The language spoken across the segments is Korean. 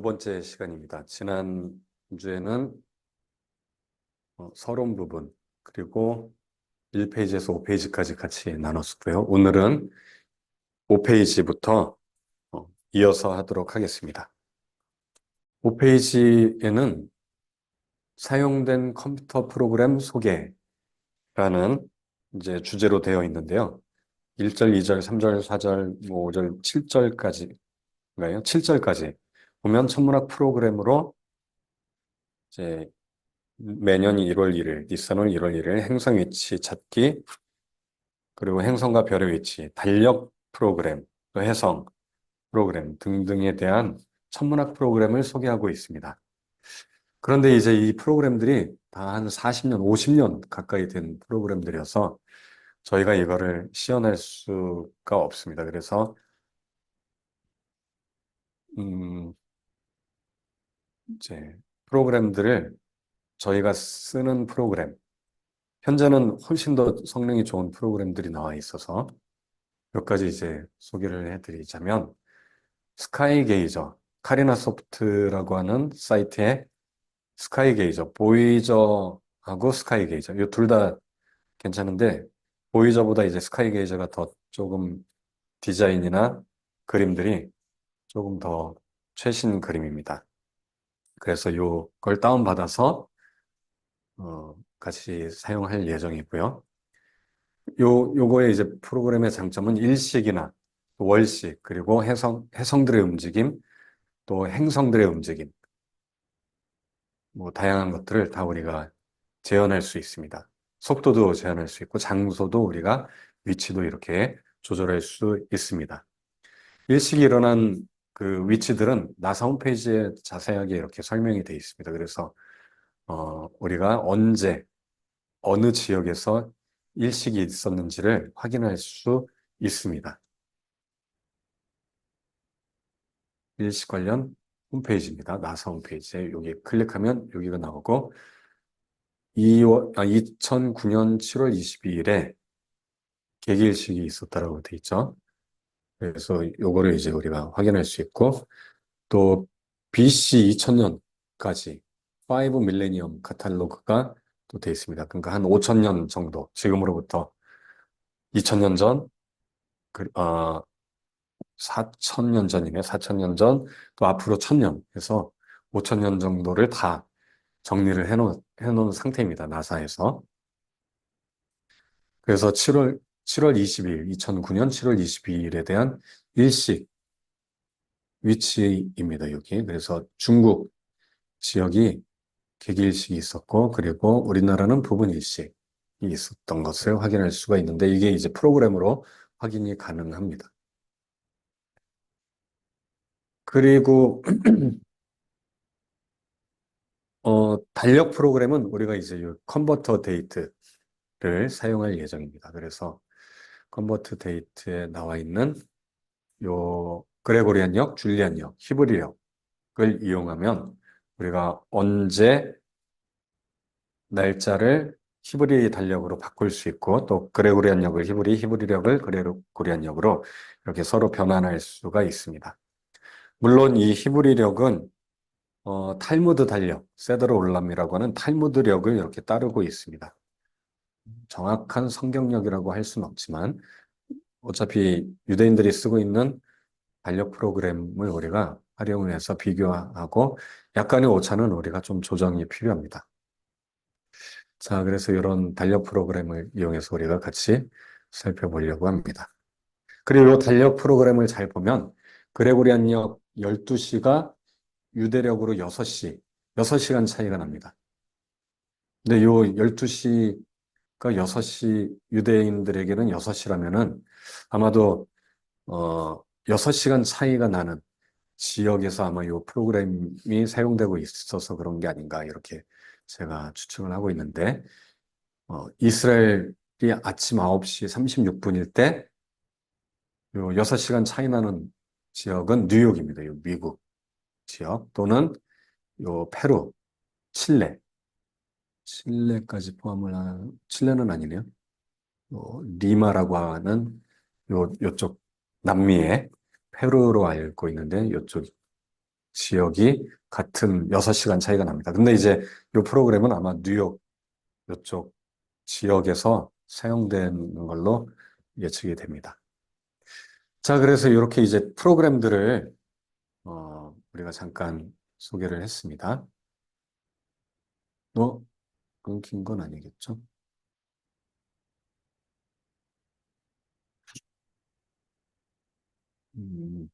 번째 시간입니다. 지난주에는 서론 부분, 그리고 1페이지에서 5페이지까지 같이 나눴었고요. 오늘은 5페이지부터 이어서 하도록 하겠습니다. 5페이지에는 사용된 컴퓨터 프로그램 소개라는 이제 주제로 되어 있는데요. 1절, 2절, 3절, 4절, 5절, 7절까지인가요? 7절까지 보면 천문학 프로그램으로 이제 매년 1월 1일, 니산월 1월 1일 행성 위치 찾기, 그리고 행성과 별의 위치, 달력 프로그램, 또 해성 프로그램 등등에 대한 천문학 프로그램을 소개하고 있습니다. 그런데 이제 이 프로그램들이 다 한 40년, 50년 가까이 된 프로그램들이어서 저희가 이거를 시연할 수가 없습니다. 그래서 음, 이제 프로그램들을 저희가 쓰는 프로그램, 현재는 훨씬 더 성능이 좋은 프로그램들이 나와 있어서 몇 가지 이제 소개를 해드리자면, 스카이 게이저, 카리나 소프트라고 하는 사이트에 스카이 게이저, 보이저하고 스카이 게이저, 이 둘 다 괜찮은데, 보이저보다 이제 스카이 게이저가 더 조금 디자인이나 그림들이 조금 더 최신 그림입니다. 그래서 요걸 다운받아서 같이 사용할 예정이고요. 요거의 이제 프로그램의 장점은 일식이나 월식, 그리고 해성들의 움직임, 또 행성들의 움직임, 뭐 다양한 것들을 다 우리가 재현할 수 있습니다. 속도도 재현할 수 있고 장소도 우리가 위치도 이렇게 조절할 수 있습니다. 일식이 일어난 그 위치들은 나사 홈페이지에 자세하게 이렇게 설명이 되어 있습니다. 그래서 우리가 언제 어느 지역에서 일식이 있었는지를 확인할 수 있습니다. 일식 관련 홈페이지입니다. 나사 홈페이지에 여기 클릭하면 여기가 나오고 2009년 7월 22일에 개기일식이 있었다라고 돼 있죠. 그래서 요거를 이제 우리가 확인할 수 있고, 또 BC 2000년까지 5 밀레니엄 카탈로그가 또 돼 있습니다. 그러니까 한 5000년 정도, 지금으로부터 2000년 전, 4000년 전이네. 4000년 전, 또 앞으로 1000년 해서 5000년 정도를 다 정리를 해놓은 상태입니다. 나사에서. 그래서 7월 20일, 2009년 7월 22일에 대한 일식 위치입니다. 여기. 그래서 중국 지역이 개기일식이 있었고, 그리고 우리나라는 부분 일식이 있었던 것을 확인할 수가 있는데, 이게 이제 프로그램으로 확인이 가능합니다. 그리고 달력 프로그램은 우리가 이제 이 컨버터 데이트를 사용할 예정입니다. 그래서 컨버터 데이트에 나와 있는 요 그레고리안력, 줄리안력, 히브리력을 이용하면 우리가 언제 날짜를 히브리 달력으로 바꿀 수 있고, 또 그레고리안력을 히브리력을 그레고리안력으로 이렇게 서로 변환할 수가 있습니다. 물론 이 히브리력은 탈무드 달력, 세드로 올람이라고 하는 탈무드력을 이렇게 따르고 있습니다. 정확한 성경력이라고 할 수는 없지만 어차피 유대인들이 쓰고 있는 달력 프로그램을 우리가 활용을 해서 비교하고 약간의 오차는 우리가 좀 조정이 필요합니다. 자, 그래서 이런 달력 프로그램을 이용해서 우리가 같이 살펴보려고 합니다. 그리고 이 달력 프로그램을 잘 보면 그레고리안력 12시가 유대력으로 6시, 6시간 차이가 납니다. 근데 요 12시가 6시, 유대인들에게는 6시라면은 아마도 6시간 차이가 나는 지역에서 아마 이 프로그램이 사용되고 있어서 그런 게 아닌가, 이렇게 제가 추측을 하고 있는데, 이스라엘이 아침 9시 36분일 때, 요 6시간 차이 나는 지역은 뉴욕입니다. 요 미국 지역, 또는 요 페루, 칠레까지 포함을 하는, 칠레는 아니네요. 리마라고 하는 요쪽 남미의 페루로 알고 있는데, 요쪽 지역이 같은 6시간 차이가 납니다. 근데 이제 이 프로그램은 아마 뉴욕 이쪽 지역에서 사용되는 걸로 예측이 됩니다. 자, 그래서 이렇게 이제 프로그램들을 우리가 잠깐 소개를 했습니다. 끊긴 건 아니겠죠? 음.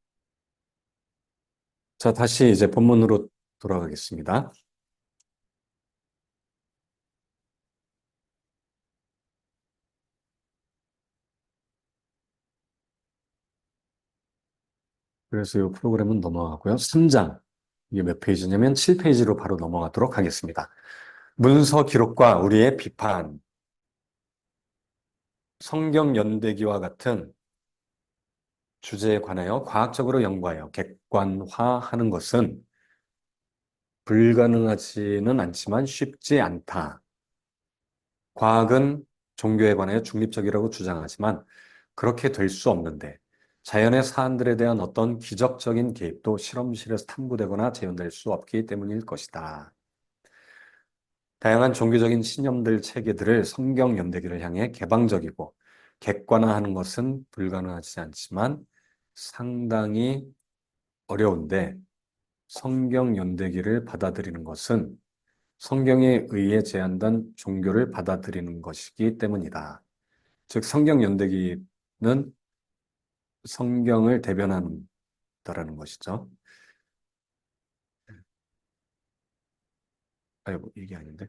자, 다시 이제 본문으로 돌아가겠습니다. 그래서 이 프로그램은 넘어가고요. 3장. 이게 몇 페이지냐면 7페이지로 바로 넘어가도록 하겠습니다. 문서 기록과 우리의 비판, 성경 연대기와 같은 주제에 관하여 과학적으로 연구하여 객관화하는 것은 불가능하지는 않지만 쉽지 않다. 과학은 종교에 관하여 중립적이라고 주장하지만 그렇게 될 수 없는데 자연의 사안들에 대한 어떤 기적적인 개입도 실험실에서 탐구되거나 재현될 수 없기 때문일 것이다. 다양한 종교적인 신념들 체계들을 성경 연대기를 향해 개방적이고 객관화하는 것은 불가능하지 않지만 상당히 어려운데 성경 연대기를 받아들이는 것은 성경에 의해 제한된 종교를 받아들이는 것이기 때문이다. 즉, 성경 연대기는 성경을 대변한다라는 것이죠. 아이고, 이게 아닌데.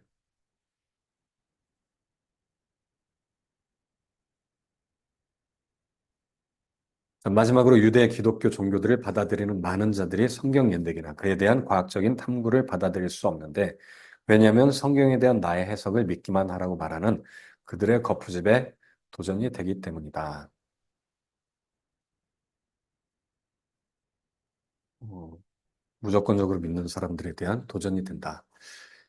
마지막으로 유대 기독교 종교들을 받아들이는 많은 자들이 성경 연대기나 그에 대한 과학적인 탐구를 받아들일 수 없는데, 왜냐하면 성경에 대한 나의 해석을 믿기만 하라고 말하는 그들의 거푸집에 도전이 되기 때문이다. 어, 무조건적으로 믿는 사람들에 대한 도전이 된다.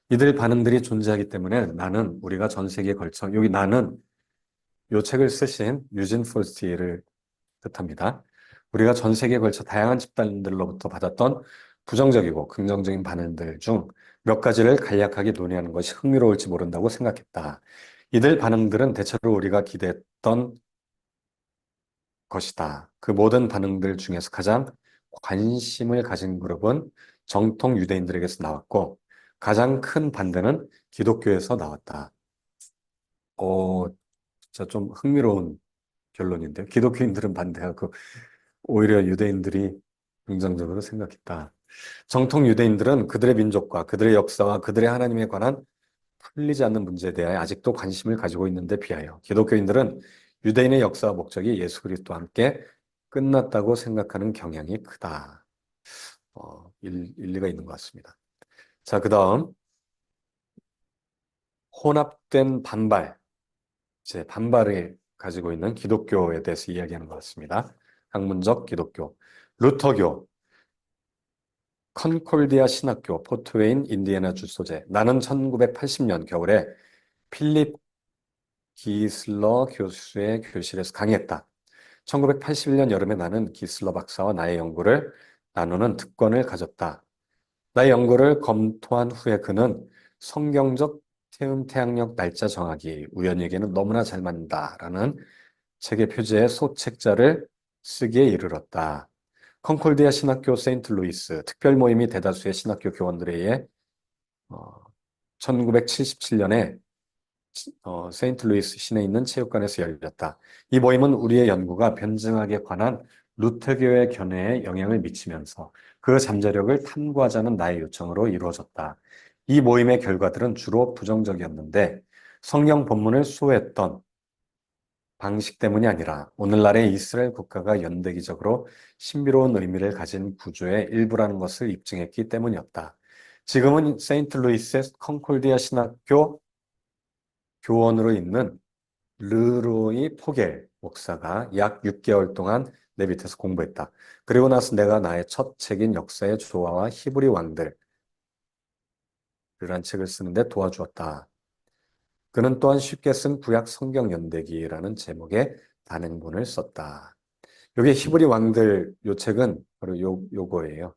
이들 반응들이 존재하기 때문에 나는 우리가 전 세계에 걸쳐 여기 나는 이 책을 쓰신 유진 폴스티를 뜻합니다. 우리가 전 세계에 걸쳐 다양한 집단들로부터 받았던 부정적이고 긍정적인 반응들 중 몇 가지를 간략하게 논의하는 것이 흥미로울지 모른다고 생각했다. 이들 반응들은 대체로 우리가 기대했던 것이다. 그 모든 반응들 중에서 가장 관심을 가진 그룹은 정통 유대인들에게서 나왔고 가장 큰 반대는 기독교에서 나왔다. 어, 진짜 좀 흥미로운 결론인데요. 기독교인들은 반대하고 오히려 유대인들이 긍정적으로 생각했다. 정통 유대인들은 그들의 민족과 그들의 역사와 그들의 하나님에 관한 풀리지 않는 문제에 대해 아직도 관심을 가지고 있는데 비하여 기독교인들은 유대인의 역사와 목적이 예수 그리스도와 함께 끝났다고 생각하는 경향이 크다. 일리가 있는 것 같습니다. 자, 그 다음 혼합된 반발, 제 반발을 가지고 있는 기독교에 대해서 이야기하는 것 같습니다. 학문적 기독교, 루터교, 컨콜디아 신학교, 포트웨인, 인디애나주 소재. 나는 1980년 겨울에 필립 기슬러 교수의 교실에서 강의했다. 1981년 여름에 나는 기슬러 박사와 나의 연구를 나누는 특권을 가졌다. 나의 연구를 검토한 후에 그는 성경적 태음태양력 날짜 정하기 우연에게는 너무나 잘 맞는다라는 책의 표지에 소책자를 쓰기에 이르렀다. 컨콜디아 신학교 세인트루이스 특별 모임이 대다수의 신학교 교원들에 의해 1977년에 세인트루이스 시내에 있는 체육관에서 열렸다. 이 모임은 우리의 연구가 변증학에 관한 루터교의 견해에 영향을 미치면서 그 잠재력을 탐구하자는 나의 요청으로 이루어졌다. 이 모임의 결과들은 주로 부정적이었는데 성경 본문을 수호했던 방식 때문이 아니라 오늘날의 이스라엘 국가가 연대기적으로 신비로운 의미를 가진 구조의 일부라는 것을 입증했기 때문이었다. 지금은 세인트루이스의 컨콜디아 신학교 교원으로 있는 르로이 포겔 목사가 약 6개월 동안 내 밑에서 공부했다. 그리고 나서 내가 나의 첫 책인 역사의 조화와 히브리 왕들이란 책을 쓰는데 도와주었다. 그는 또한 쉽게 쓴 구약 성경 연대기라는 제목의 단행본을 썼다. 요게 히브리 왕들 요 책은 바로 요거예요.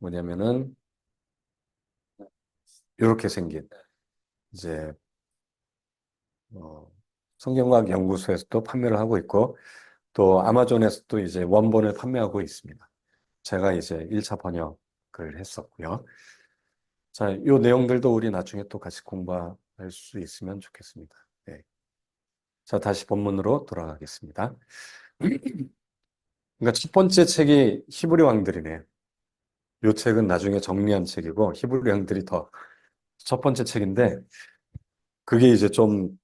뭐냐면은 이렇게 생긴 이제 어, 성경과학 연구소에서도 판매를 하고 있고 또 아마존에서도 이제 원본을 판매하고 있습니다. 제가 이제 1차 번역을 했었고요. 자, 이 내용들도 우리 나중에 또 같이 공부할 수 있으면 좋겠습니다. 네. 자, 다시 본문으로 돌아가겠습니다. 그러니까 첫 번째 책이 히브리 왕들이네요. 이 책은 나중에 정리한 책이고 히브리 왕들이 더 첫 번째 책인데 그게 이제 좀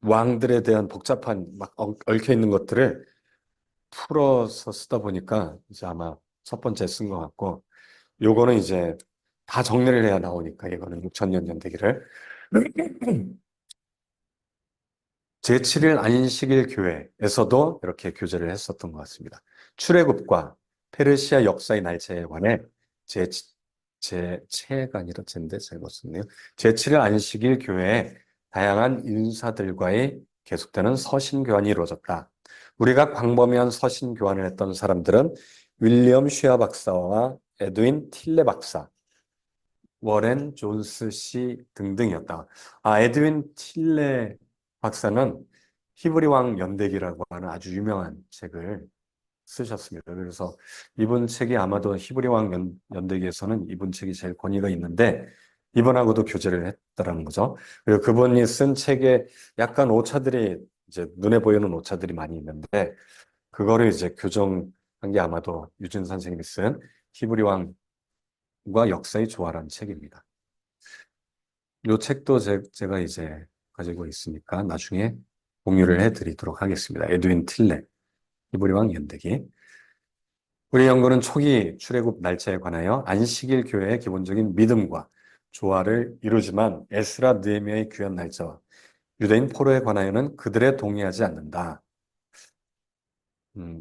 왕들에 대한 복잡한 막 얽혀 있는 것들을 풀어서 쓰다 보니까 이제 아마 첫 번째 쓴 것 같고 요거는 이제 다 정리를 해야 나오니까 이거는 6천년 연대기를 제7일 안식일 교회에서도 이렇게 교제를 했었던 것 같습니다. 출애굽과 페르시아 역사의 날짜에 관해 제, 제체가 아니라 젠데 잘못 썼네요. 제7일 안식일 교회에 다양한 인사들과의 계속되는 서신 교환이 이루어졌다. 우리가 광범위한 서신 교환을 했던 사람들은 윌리엄 쉬어 박사와 에드윈 틸레 박사, 워렌 존스 씨 등등이었다. 아, 에드윈 틸레 박사는 히브리 왕 연대기라고 하는 아주 유명한 책을 쓰셨습니다. 그래서 이분 책이 아마도 히브리 왕 연대기에서는 이분 책이 제일 권위가 있는데 이분하고도 교제를 했다라는 거죠. 그리고 그분이 쓴 책에 약간 오차들이 이제 눈에 보이는 오차들이 많이 있는데 그거를 이제 교정한 게 아마도 유진 선생님이 쓴 히브리 왕과 역사의 조화라는 책입니다. 요 책도 제가 이제 가지고 있으니까 나중에 공유를 해드리도록 하겠습니다. 에드윈 틸레, 히브리 왕 연대기. 우리 연구는 초기 출애굽 날짜에 관하여 안식일 교회의 기본적인 믿음과 조화를 이루지만 에스라 느헤미야의 귀환 날짜와 유대인 포로에 관하여는 그들에 동의하지 않는다.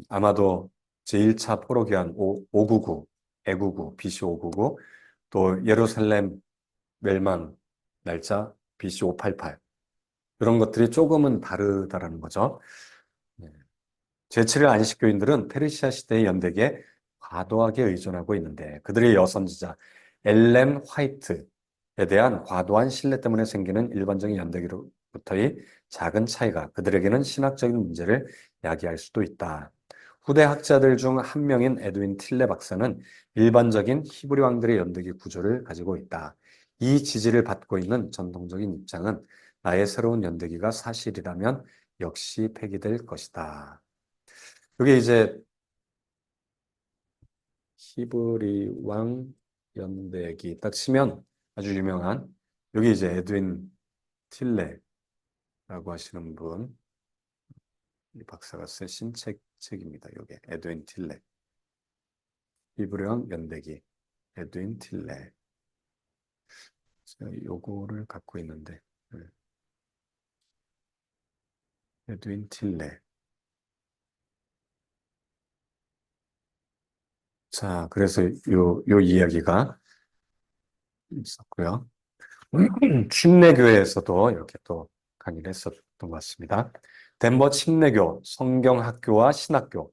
아마도 제1차 포로 귀환 599, 애구구, BC 599, 또 예루살렘 멸망 날짜 BC 588 이런 것들이 조금은 다르다라는 거죠. 네. 제7일 안식교인들은 페르시아 시대의 연대기에 과도하게 의존하고 있는데 그들의 여선지자 엘렌 화이트에 대한 과도한 신뢰 때문에 생기는 일반적인 연대기로부터의 작은 차이가 그들에게는 신학적인 문제를 야기할 수도 있다. 후대 학자들 중 한 명인 에드윈 틸레 박사는 일반적인 히브리 왕들의 연대기 구조를 가지고 있다. 이 지지를 받고 있는 전통적인 입장은 나의 새로운 연대기가 사실이라면 역시 폐기될 것이다. 이게 이제 히브리 왕 연대기 딱 치면 아주 유명한 여기 이제 에드윈 틸레라고 하시는 분, 이 박사가 쓰신 책입니다. 이게 에드윈 틸레, 히브리 왕 연대기, 에드윈 틸레. 제가 요거를 갖고 있는데 네. 에드윈 틸레. 자, 그래서 요 이야기가 있었고요. 침례교회에서도 이렇게 또 강의를 했었던 것 같습니다. 덴버 침례교, 성경학교와 신학교.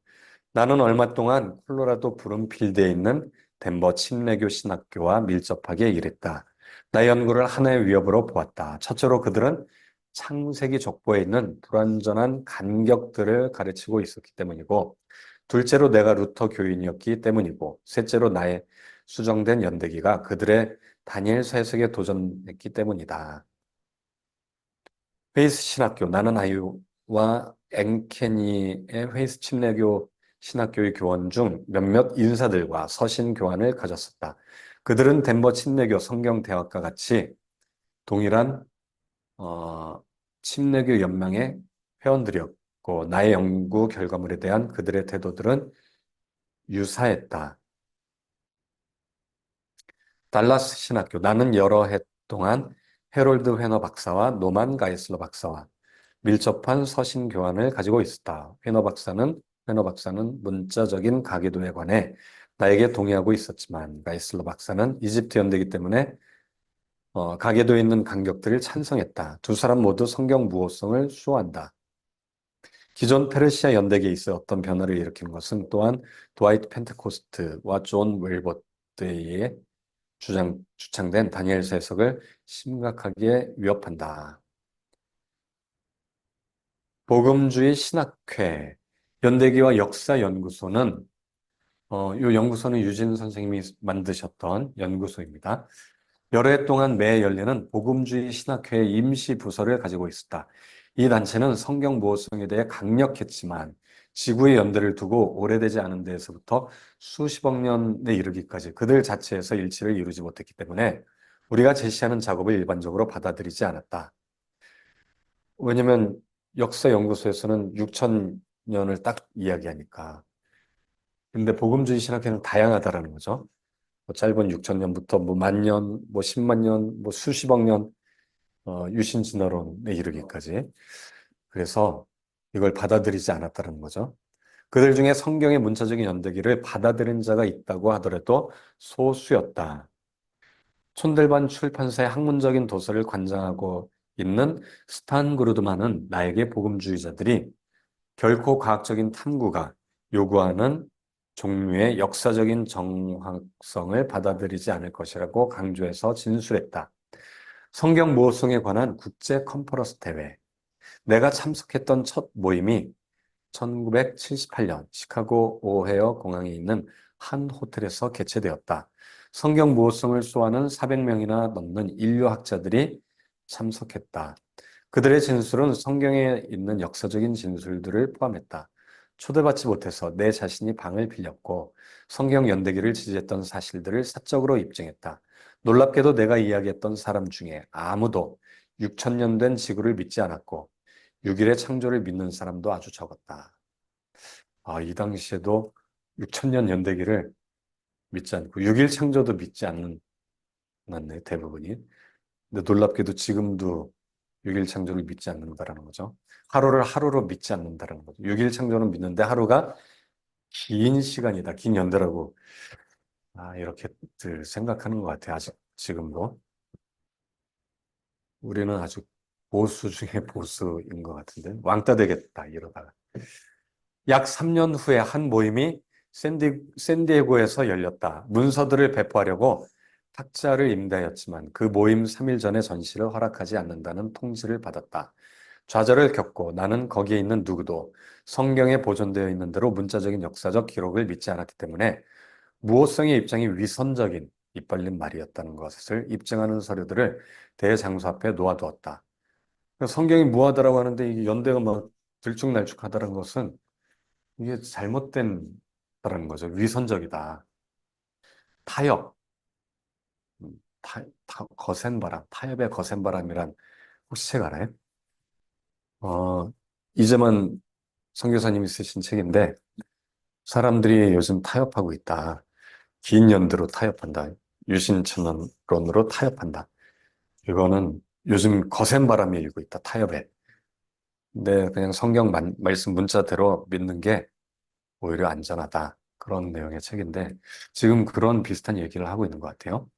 나는 얼마 동안 콜로라도 브룸필드에 있는 덴버 침례교 신학교와 밀접하게 일했다. 나의 연구를 하나의 위협으로 보았다. 첫째로 그들은 창세기 족보에 있는 불완전한 간격들을 가르치고 있었기 때문이고, 둘째로 내가 루터 교인이었기 때문이고, 셋째로 나의 수정된 연대기가 그들의 다니엘 해석에 도전했기 때문이다. 회이스 신학교, 나는 아이와 앵케니의 회이스 침례교 신학교의 교원 중 몇몇 인사들과 서신 교환을 가졌었다. 그들은 덴버 침례교 성경대학과 같이 동일한 침례교 연맹의 회원들이었고 나의 연구 결과물에 대한 그들의 태도들은 유사했다. 달라스 신학교, 나는 여러 해 동안 해롤드 회너 박사와 노만 가이슬러 박사와 밀접한 서신 교환을 가지고 있었다. 회너 박사는 문자적인 가계도에 관해 나에게 동의하고 있었지만 가이슬러 박사는 이집트 연대이기 때문에 가계도에 있는 간격들을 찬성했다. 두 사람 모두 성경 무호성을 수호한다. 기존 페르시아 연대기에 있어 어떤 변화를 일으키는 것은 또한 드와이트 펜테코스트와 존 웰버 때에 주창된 다니엘서 해석을 심각하게 위협한다. 복음주의 신학회 연대기와 역사연구소는 이 연구소는 유진 선생님이 만드셨던 연구소입니다. 여러 해 동안 매 열리는 복음주의 신학회의 임시 부서를 가지고 있었다. 이 단체는 성경 모호성에 대해 강력했지만 지구의 연대를 두고 오래되지 않은 데에서부터 수십억 년에 이르기까지 그들 자체에서 일치를 이루지 못했기 때문에 우리가 제시하는 작업을 일반적으로 받아들이지 않았다. 왜냐하면 역사연구소에서는 6천 년을 딱 이야기하니까. 근데 복음주의 신학회는 다양하다라는 거죠. 뭐 짧은 6천 년부터 뭐 만 년, 뭐 10만 년, 뭐 수십억 년 유신 진화론에 이르기까지. 그래서 이걸 받아들이지 않았다는 거죠. 그들 중에 성경의 문자적인 연대기를 받아들인 자가 있다고 하더라도 소수였다. 촌들반 출판사의 학문적인 도서를 관장하고 있는 스탄 그루드만은 나에게 복음주의자들이 결코 과학적인 탐구가 요구하는 종류의 역사적인 정확성을 받아들이지 않을 것이라고 강조해서 진술했다. 성경 모호성에 관한 국제 컨퍼런스 대회. 내가 참석했던 첫 모임이 1978년 시카고 오헤어 공항에 있는 한 호텔에서 개최되었다. 성경 모호성을 수호하는 400명이나 넘는 인류학자들이 참석했다. 그들의 진술은 성경에 있는 역사적인 진술들을 포함했다. 초대받지 못해서 내 자신이 방을 빌렸고 성경 연대기를 지지했던 사실들을 사적으로 입증했다. 놀랍게도 내가 이야기했던 사람 중에 아무도 6천 년 된 지구를 믿지 않았고 6일의 창조를 믿는 사람도 아주 적었다. 이 당시에도 6천 년 연대기를 믿지 않고 6일 창조도 믿지 않았네, 대부분이. 근데 놀랍게도 지금도 6일 창조를 믿지 않는다라는 거죠. 하루를 하루로 믿지 않는다는 거죠. 6일 창조는 믿는데 하루가 긴 시간이다. 긴 연대라고. 이렇게들 생각하는 것 같아요. 아직 지금도. 우리는 아주 보수 중에 보수인 것 같은데. 왕따 되겠다, 이러다가. 약 3년 후에 한 모임이 샌디에고에서 열렸다. 문서들을 배포하려고 탁자를 임대하였지만 그 모임 3일 전에 전시를 허락하지 않는다는 통지를 받았다. 좌절을 겪고 나는 거기에 있는 누구도 성경에 보존되어 있는 대로 문자적인 역사적 기록을 믿지 않았기 때문에 무호성의 입장이 위선적인 이빨린 말이었다는 것을 입증하는 서류들을 대장소 앞에 놓아두었다. 성경이 무하다라고 하는데 이게 연대가 막 들쭉날쭉하다는 것은 이게 잘못된다는 거죠. 위선적이다. 타협, 거센 바람, 타협의 거센 바람이란 혹시 책 알아요? 어, 이제만 선교사님이 쓰신 책인데 사람들이 요즘 타협하고 있다. 긴 연대로 타협한다. 유신천원론으로 타협한다. 이거는 요즘 거센 바람이 일고 있다. 타협에. 근데 그냥 성경 말씀 문자대로 믿는 게 오히려 안전하다. 그런 내용의 책인데 지금 그런 비슷한 얘기를 하고 있는 것 같아요.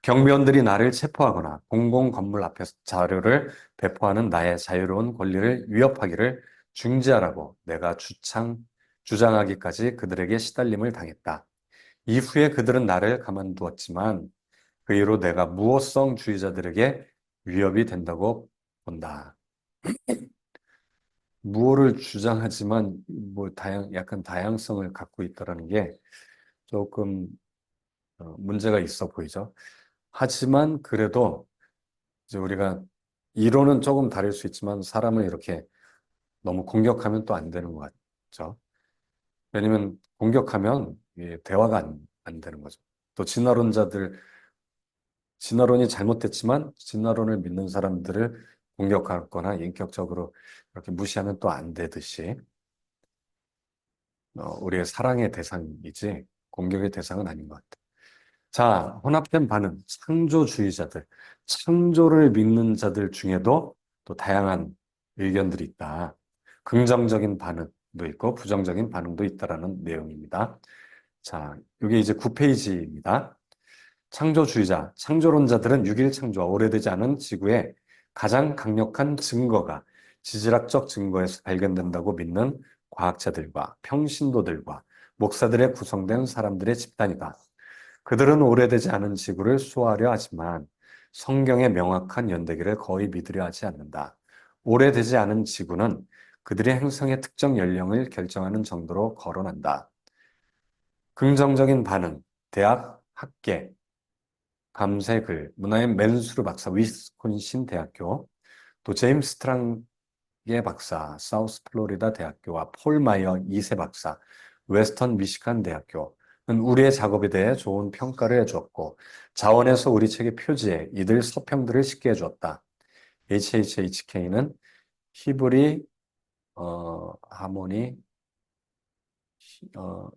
경비원들이 나를 체포하거나 공공 건물 앞에서 자료를 배포하는 나의 자유로운 권리를 위협하기를 중지하라고 내가 주장하기까지 그들에게 시달림을 당했다. 이후에 그들은 나를 가만두었지만 그 이후로 내가 무호성주의자들에게 위협이 된다고 본다. 무호를 주장하지만 뭐 약간 다양성을 갖고 있다라는 게 조금 문제가 있어 보이죠. 하지만 그래도 이제 우리가 이론은 조금 다를 수 있지만 사람을 이렇게 너무 공격하면 또 안 되는 것 같죠. 왜냐면 공격하면 대화가 안 되는 거죠. 또 진화론이 잘못됐지만 진화론을 믿는 사람들을 공격하거나 인격적으로 이렇게 무시하면 또 안 되듯이 우리의 사랑의 대상이지 공격의 대상은 아닌 것 같아요. 자, 혼합된 반응, 창조주의자들, 창조를 믿는 자들 중에도 또 다양한 의견들이 있다. 긍정적인 반응도 있고 부정적인 반응도 있다라는 내용입니다. 자, 이게 이제 9페이지입니다. 창조주의자, 창조론자들은 6일 창조와 오래되지 않은 지구에 가장 강력한 증거가 지질학적 증거에서 발견된다고 믿는 과학자들과 평신도들과 목사들의 구성된 사람들의 집단이다. 그들은 오래되지 않은 지구를 수호하려 하지만 성경의 명확한 연대기를 거의 믿으려 하지 않는다. 오래되지 않은 지구는 그들의 행성의 특정 연령을 결정하는 정도로 거론한다. 긍정적인 반응, 대학, 학계, 감색을, 문화의 맨수르 박사, 위스콘신 대학교, 또 제임스 트랑의 박사, 사우스 플로리다 대학교와 폴 마이어 2세 박사, 웨스턴 미시간 대학교는 우리의 작업에 대해 좋은 평가를 해주었고, 자원에서 우리 책의 표지에 이들 서평들을 싣게 해주었다. HHHK는 히브리, 하모니, 어,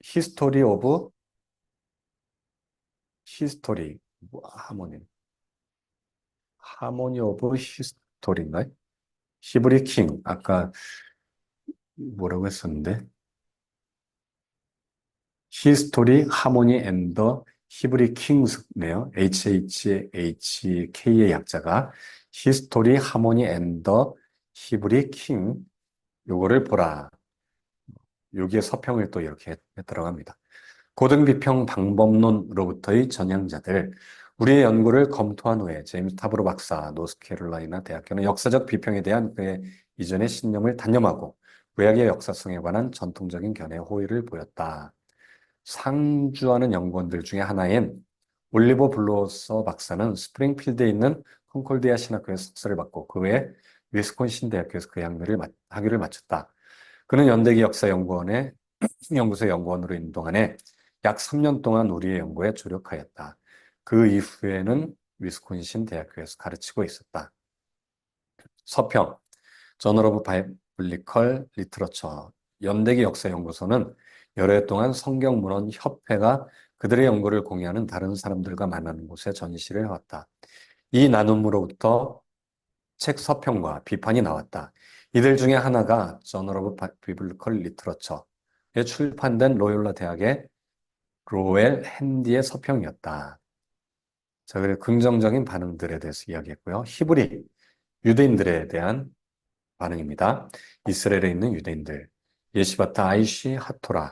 히스토리 오브, 히스토리, 하모니, 하모니 오브 히스토리인가요? 히브리 킹, 아까 뭐라고 했었는데, 히스토리 하모니 앤 더 히브리 킹스네요. HHHK의 약자가 히스토리 하모니 앤 더 히브리 킹, 요거를 보라. 여기에 서평을 또 이렇게 들어갑니다. 고등비평 방법론으로부터의 전향자들, 우리의 연구를 검토한 후에 제임스 타브로 박사, 노스캐롤라이나 대학교는 역사적 비평에 대한 그의 이전의 신념을 단념하고 의학의 역사성에 관한 전통적인 견해에 호의를 보였다. 상주하는 연구원들 중에 하나인 올리버 블로서 박사는 스프링필드에 있는 컨콜디아 신학교에서 석사를 받고 그 외에 위스콘신 대학교에서 그 학위를 마쳤다. 그는 연대기 역사연구원의 연구소 연구원으로 있는 동안에 약 3년 동안 우리의 연구에 조력하였다. 그 이후에는 위스콘신 대학교에서 가르치고 있었다. 서평, 저널 오브 바이블리컬 리터러처, 연대기 역사연구소는 여러 해 동안 성경문헌 협회가 그들의 연구를 공유하는 다른 사람들과 만나는 곳에 전시를 해왔다. 이 나눔으로부터 책 서평과 비판이 나왔다. 이들 중에 하나가 저널 오브 비블리컬 리터러처에 출판된 로욜라 대학의 로엘 핸디의 서평이었다. 자, 그리고 긍정적인 반응들에 대해서 이야기했고요. 히브리 유대인들에 대한 반응입니다. 이스라엘에 있는 유대인들. 예시바타 아이시 하토라.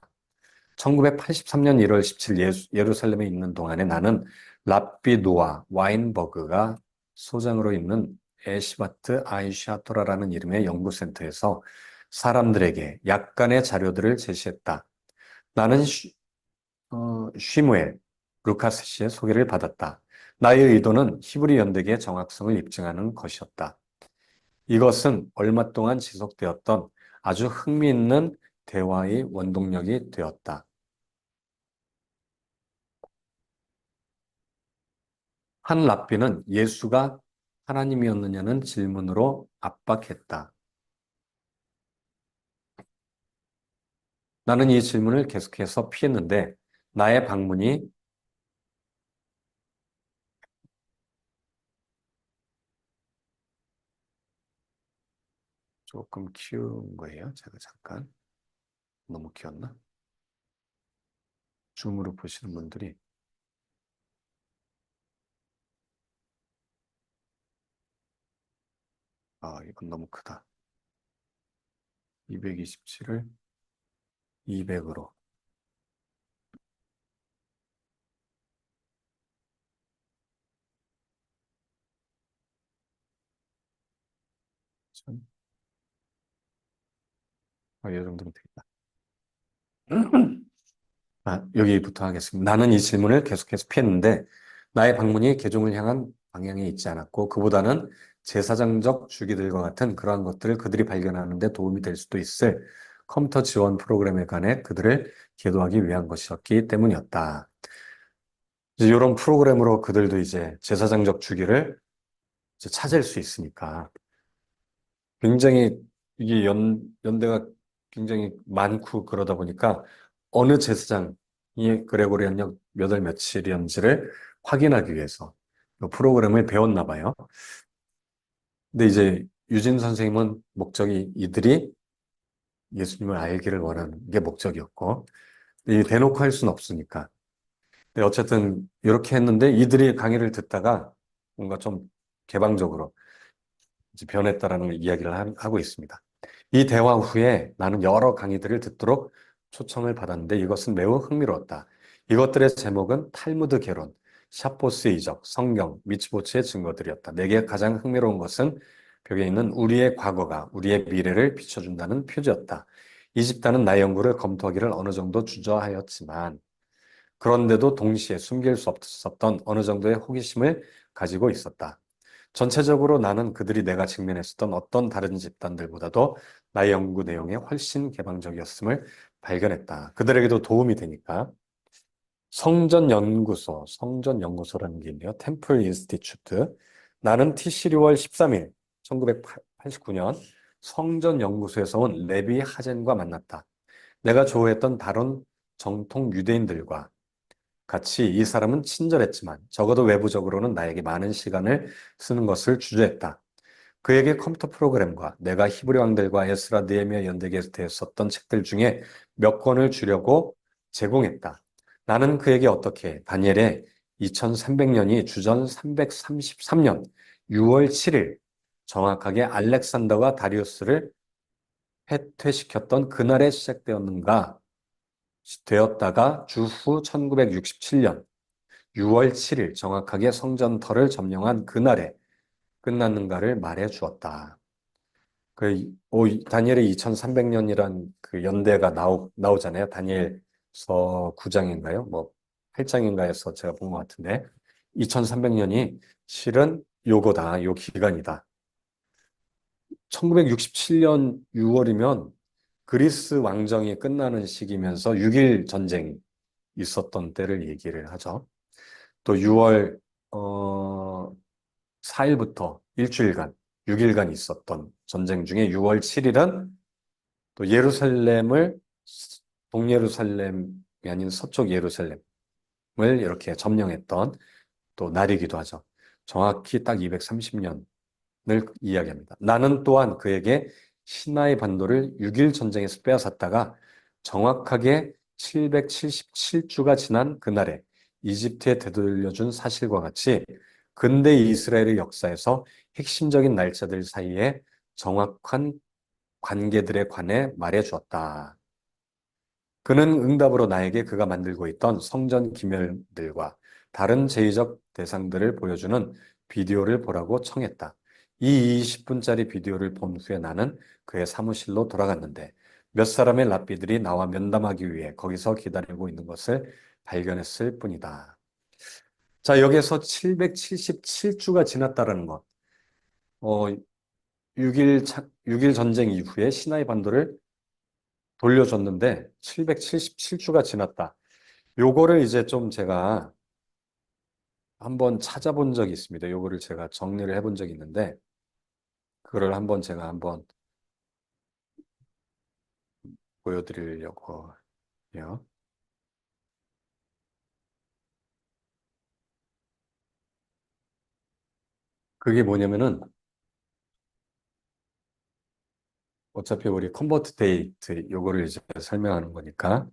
1983년 1월 17일 예루살렘에 있는 동안에 나는 랍비 노아 와인버그가 소장으로 있는 에시바트 아이시 하토라라는 이름의 연구센터에서 사람들에게 약간의 자료들을 제시했다. 나는 쉬무엘, 루카스 씨의 소개를 받았다. 나의 의도는 히브리 연대기의 정확성을 입증하는 것이었다. 이것은 얼마 동안 지속되었던 아주 흥미있는 대화의 원동력이 되었다. 한 랍비는 예수가 하나님이었느냐는 질문으로 압박했다. 나는 이 질문을 계속해서 피했는데 나의 방문이 조금 키운 거예요. 제가 잠깐 너무 키웠나? 줌으로 보시는 분들이 이건 너무 크다. 227을 200으로. 이 정도면 되겠다. 여기부터 하겠습니다. 나는 이 질문을 계속해서 피했는데 나의 방문이 개종을 향한 방향에 있지 않았고 그보다는 제사장적 주기들과 같은 그러한 것들을 그들이 발견하는 데 도움이 될 수도 있을 컴퓨터 지원 프로그램에 관해 그들을 계도하기 위한 것이었기 때문이었다. 이제 이런 프로그램으로 그들도 이제 제사장적 주기를 이제 찾을 수 있으니까 굉장히 이게 연대가 굉장히 많고 그러다 보니까 어느 제사장이 그레고리안력 몇 월 며칠이었는지를 확인하기 위해서 이 프로그램을 배웠나 봐요. 근데 이제 유진 선생님은 목적이 이들이 예수님을 알기를 원하는 게 목적이었고 이 대놓고 할 수는 없으니까. 근데 어쨌든 이렇게 했는데 이들이 강의를 듣다가 뭔가 좀 개방적으로 이제 변했다라는 이야기를 하고 있습니다. 이 대화 후에 나는 여러 강의들을 듣도록 초청을 받았는데 이것은 매우 흥미로웠다. 이것들의 제목은 탈무드 개론, 샤포스 이적, 성경, 미츠보츠의 증거들이었다. 내게 가장 흥미로운 것은 벽에 있는 우리의 과거가 우리의 미래를 비춰준다는 표지였다. 이 집단은 나의 연구를 검토하기를 어느 정도 주저하였지만 그런데도 동시에 숨길 수 없었던 어느 정도의 호기심을 가지고 있었다. 전체적으로 나는 그들이 내가 직면했었던 어떤 다른 집단들보다도 나의 연구 내용에 훨씬 개방적이었음을 발견했다. 그들에게도 도움이 되니까. 성전연구소라는 게 있네요. 템플 인스티튜트. 나는 T10월 13일, 1989년 성전연구소에서 온 레비 하젠과 만났다. 내가 조회했던 다른 정통 유대인들과 같이 이 사람은 친절했지만 적어도 외부적으로는 나에게 많은 시간을 쓰는 것을 주저했다. 그에게 컴퓨터 프로그램과 내가 히브리 왕들과 에스라 느헤미야 연대기에서 썼던 책들 중에 몇 권을 주려고 제공했다. 나는 그에게 어떻게 다니엘의 2300년이 주전 333년 6월 7일 정확하게 알렉산더가 다리우스를 해퇴시켰던 그날에 시작되었는가 되었다가 주후 1967년 6월 7일 정확하게 성전터를 점령한 그날에 끝났는가를 말해 주었다. 다니엘의 2300년이란 그 연대가 나오잖아요. 다니엘서 9장인가요? 뭐 8장인가에서 제가 본 것 같은데 2300년이 실은 요거다. 요 기간이다. 1967년 6월이면 그리스 왕정이 끝나는 시기면서 6일 전쟁이 있었던 때를 얘기를 하죠. 또 6월 4일부터 일주일간, 6일간 있었던 전쟁 중에 6월 7일은 또 예루살렘을 동예루살렘이 아닌 서쪽 예루살렘을 이렇게 점령했던 또 날이기도 하죠. 정확히 딱 230년을 이야기합니다. 나는 또한 그에게 시나이 반도를 6일 전쟁에서 빼앗았다가 정확하게 777주가 지난 그날에 이집트에 되돌려준 사실과 같이 근대 이스라엘의 역사에서 핵심적인 날짜들 사이에 정확한 관계들에 관해 말해 주었다. 그는 응답으로 나에게 그가 만들고 있던 성전 기멸들과 다른 제의적 대상들을 보여주는 비디오를 보라고 청했다. 이 20분짜리 비디오를 본 후에 나는 그의 사무실로 돌아갔는데 몇 사람의 랍비들이 나와 면담하기 위해 거기서 기다리고 있는 것을 발견했을 뿐이다. 자, 여기에서 777주가 지났다는 것. 6일 전쟁 이후에 시나이 반도를 돌려줬는데 777주가 지났다. 요거를 이제 좀 제가 한번 찾아본 적이 있습니다. 요거를 제가 정리를 해본 적이 있는데 그거를 한번 제가 한번 보여드리려고 해요. 그게 뭐냐면은 어차피 우리 컨버트 데이트 요거를 이제 설명하는 거니까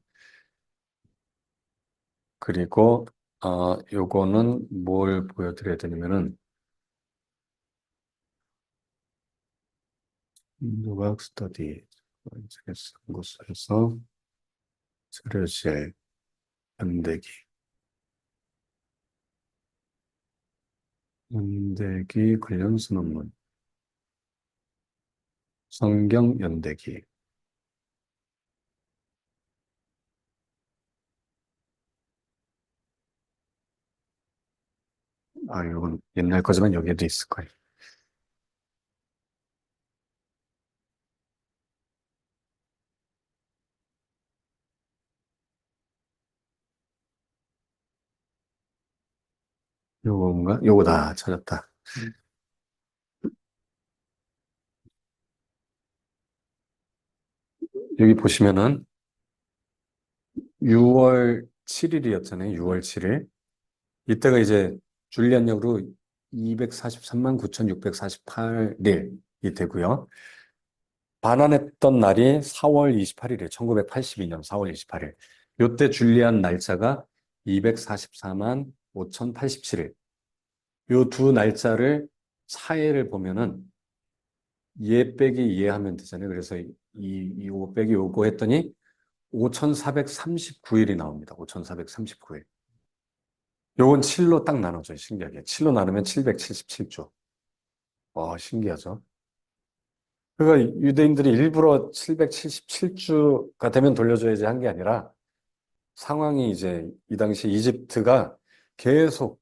그리고 요거는 뭘 보여드려야 되냐면은 노각 스터디 연구소에서 자료실 연대기 연대기 관련 수논문 성경 연대기 이건 옛날 거지만 여기에도 있을 거예요. 요건가? 요거다. 찾았다. 여기 보시면은 6월 7일이었잖아요. 6월 7일. 이때가 이제 줄리안력으로 243만 9,648일이 되고요. 반환했던 날이 4월 28일이에요. 1982년 4월 28일. 요때 줄리안 날짜가 244만 5,087일. 요 두 날짜를 차이를 보면은 얘 빼기 얘 하면 되잖아요. 그래서 이 요거 빼기 요거 했더니 5,439일이 나옵니다. 5,439일. 요건 7로 딱 나눠져요. 신기하게. 7로 나누면 777주. 신기하죠? 그러니까 유대인들이 일부러 777주가 되면 돌려줘야지 한 게 아니라 상황이 이제 이 당시 이집트가 계속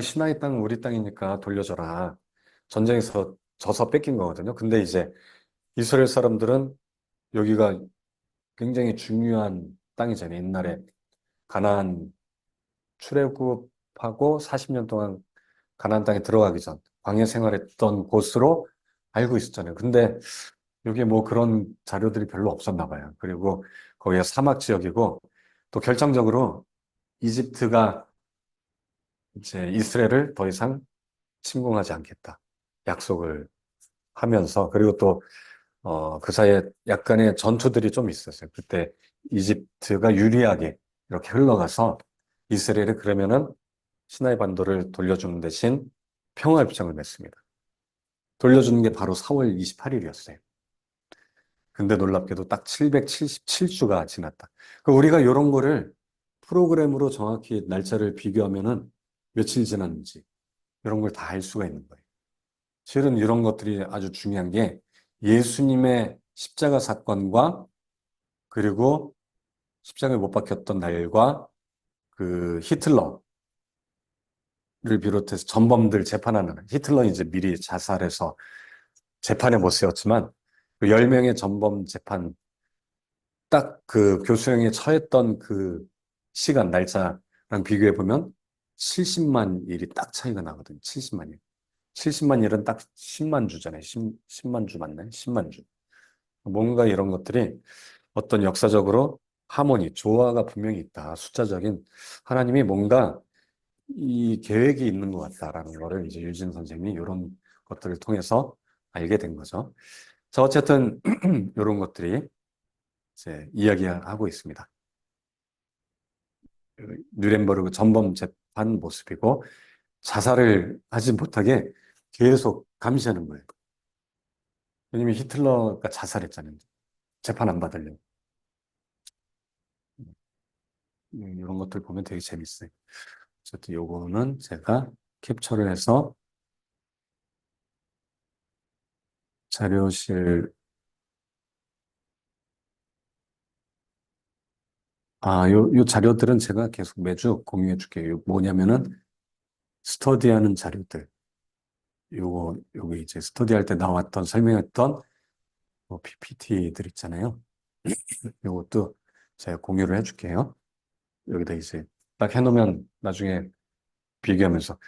시나이 땅은 우리 땅이니까 돌려줘라. 전쟁에서 져서 뺏긴 거거든요. 근데 이제 이스라엘 사람들은 여기가 굉장히 중요한 땅이잖아요. 옛날에 가나안 출애굽하고 40년 동안 가나안 땅에 들어가기 전 광야 생활했던 곳으로 알고 있었잖아요. 근데 여기에 뭐 그런 자료들이 별로 없었나 봐요. 그리고 거기가 사막 지역이고 또 결정적으로 이집트가 이제 이스라엘을 더 이상 침공하지 않겠다. 약속을 하면서 그리고 또 그 사이에 약간의 전투들이 좀 있었어요. 그때 이집트가 유리하게 이렇게 흘러가서 이스라엘이 그러면은 시나이 반도를 돌려주는 대신 평화협정을 맺습니다. 돌려주는 게 바로 4월 28일이었어요. 근데 놀랍게도 딱 777주가 지났다. 그 우리가 이런 거를 프로그램으로 정확히 날짜를 비교하면은 며칠 지났는지 이런 걸 다 알 수가 있는 거예요. 실은 이런 것들이 아주 중요한 게 예수님의 십자가 사건과 그리고 십자가에 못 박혔던 날과 그 히틀러를 비롯해서 전범들 재판하는 히틀러 이제 미리 자살해서 재판에 못 세웠지만 그 10명의 전범 재판 딱 그 교수형에 처했던 그 시간 날짜랑 비교해 보면 70만 일이 딱 차이가 나거든요. 70만 일. 70만 일은 딱 10만 주잖아요. 10만 주 맞나요? 10만 주. 뭔가 이런 것들이 어떤 역사적으로 하모니, 조화가 분명히 있다. 숫자적인 하나님이 뭔가 이 계획이 있는 것 같다라는 거를 이제 유진 선생님이 이런 것들을 통해서 알게 된 거죠. 자, 어쨌든 이런 것들이 이제 이야기하고 있습니다. 뉴렌버르그 전범 재판 모습이고 자살을 하지 못하게 계속 감시하는 거예요. 왜냐면 히틀러가 자살했잖아요. 재판 안 받으려고. 이런 것들 보면 되게 재밌어요. 어쨌든 요거는 제가 캡처를 해서 자료실, 요 자료들은 제가 계속 매주 공유해 줄게요. 뭐냐면은 스터디하는 자료들. 여기 이제 스터디할 때 나왔던, 설명했던 뭐 PPT들 있잖아요. 요것도 제가 공유를 해 줄게요. 여기다 이제 딱 해놓으면 나중에 비교하면서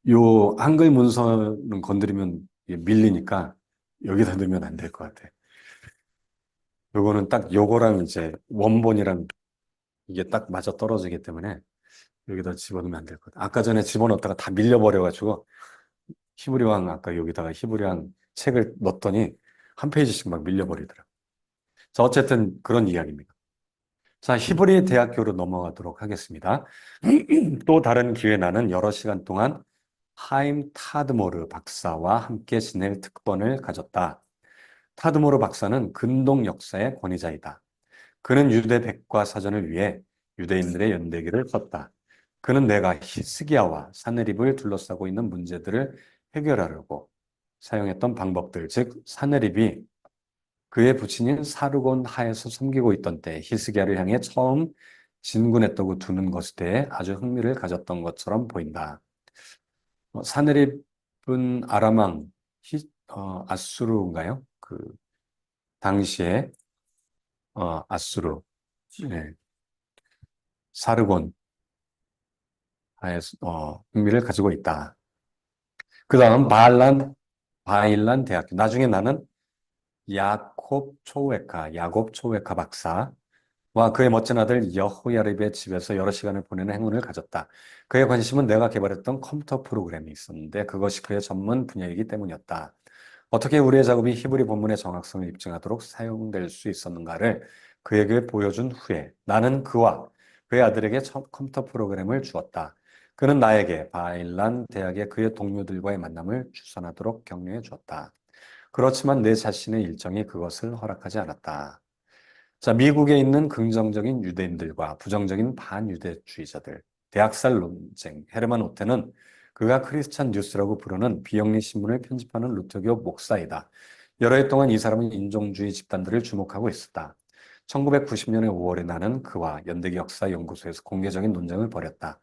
요 한글 문서는 건드리면 이게 밀리니까 여기다 넣으면 안 될 것 같아. 요거는 딱 요거랑 이제 원본이랑 이게 딱 맞아 떨어지기 때문에 여기다 집어넣으면 안 될 것 같아. 아까 전에 집어넣었다가 다 밀려버려가지고 히브리왕 아까 여기다가 히브리왕 책을 넣었더니 한 페이지씩 막 밀려버리더라. 자, 어쨌든 그런 이야기입니다. 자, 히브리 대학교로 넘어가도록 하겠습니다. 또 다른 기회 나는 여러 시간 동안 하임 타드모르 박사와 함께 지낼 특권을 가졌다. 타드모르 박사는 근동 역사의 권위자이다. 그는 유대 백과사전을 위해 유대인들의 연대기를 썼다. 그는 내가 히스기야와 사네립을 둘러싸고 있는 문제들을 해결하려고 사용했던 방법들, 즉 사네립이 그의 부친인 사르곤 하에서 섬기고 있던 때 히스기야를 향해 처음 진군했다고 두는 것에 대해 아주 흥미를 가졌던 것처럼 보인다. 사네립은 아람왕 아수르인가요? 그 당시에 아수르 네, 사르곤 하에서 흥미를 가지고 있다. 그 다음 바일란 대학교. 나중에 나는 야곱 초웨카 박사와 그의 멋진 아들 여호야립의 집에서 여러 시간을 보내는 행운을 가졌다. 그의 관심은 내가 개발했던 컴퓨터 프로그램이 있었는데 그것이 그의 전문 분야이기 때문이었다. 어떻게 우리의 작업이 히브리 본문의 정확성을 입증하도록 사용될 수 있었는가를 그에게 보여준 후에 나는 그와 그의 아들에게 컴퓨터 프로그램을 주었다. 그는 나에게 바일란 대학의 그의 동료들과의 만남을 주선하도록 격려해 주었다. 그렇지만 내 자신의 일정이 그것을 허락하지 않았다. 자, 미국에 있는 긍정적인 유대인들과 부정적인 반유대주의자들, 대학살 논쟁. 헤르만 오테는 그가 크리스찬 뉴스라고 부르는 비영리 신문을 편집하는 루터교 목사이다. 여러 해 동안 이 사람은 인종주의 집단들을 주목하고 있었다. 1990년의 5월에 나는 그와 연대기 역사연구소에서 공개적인 논쟁을 벌였다.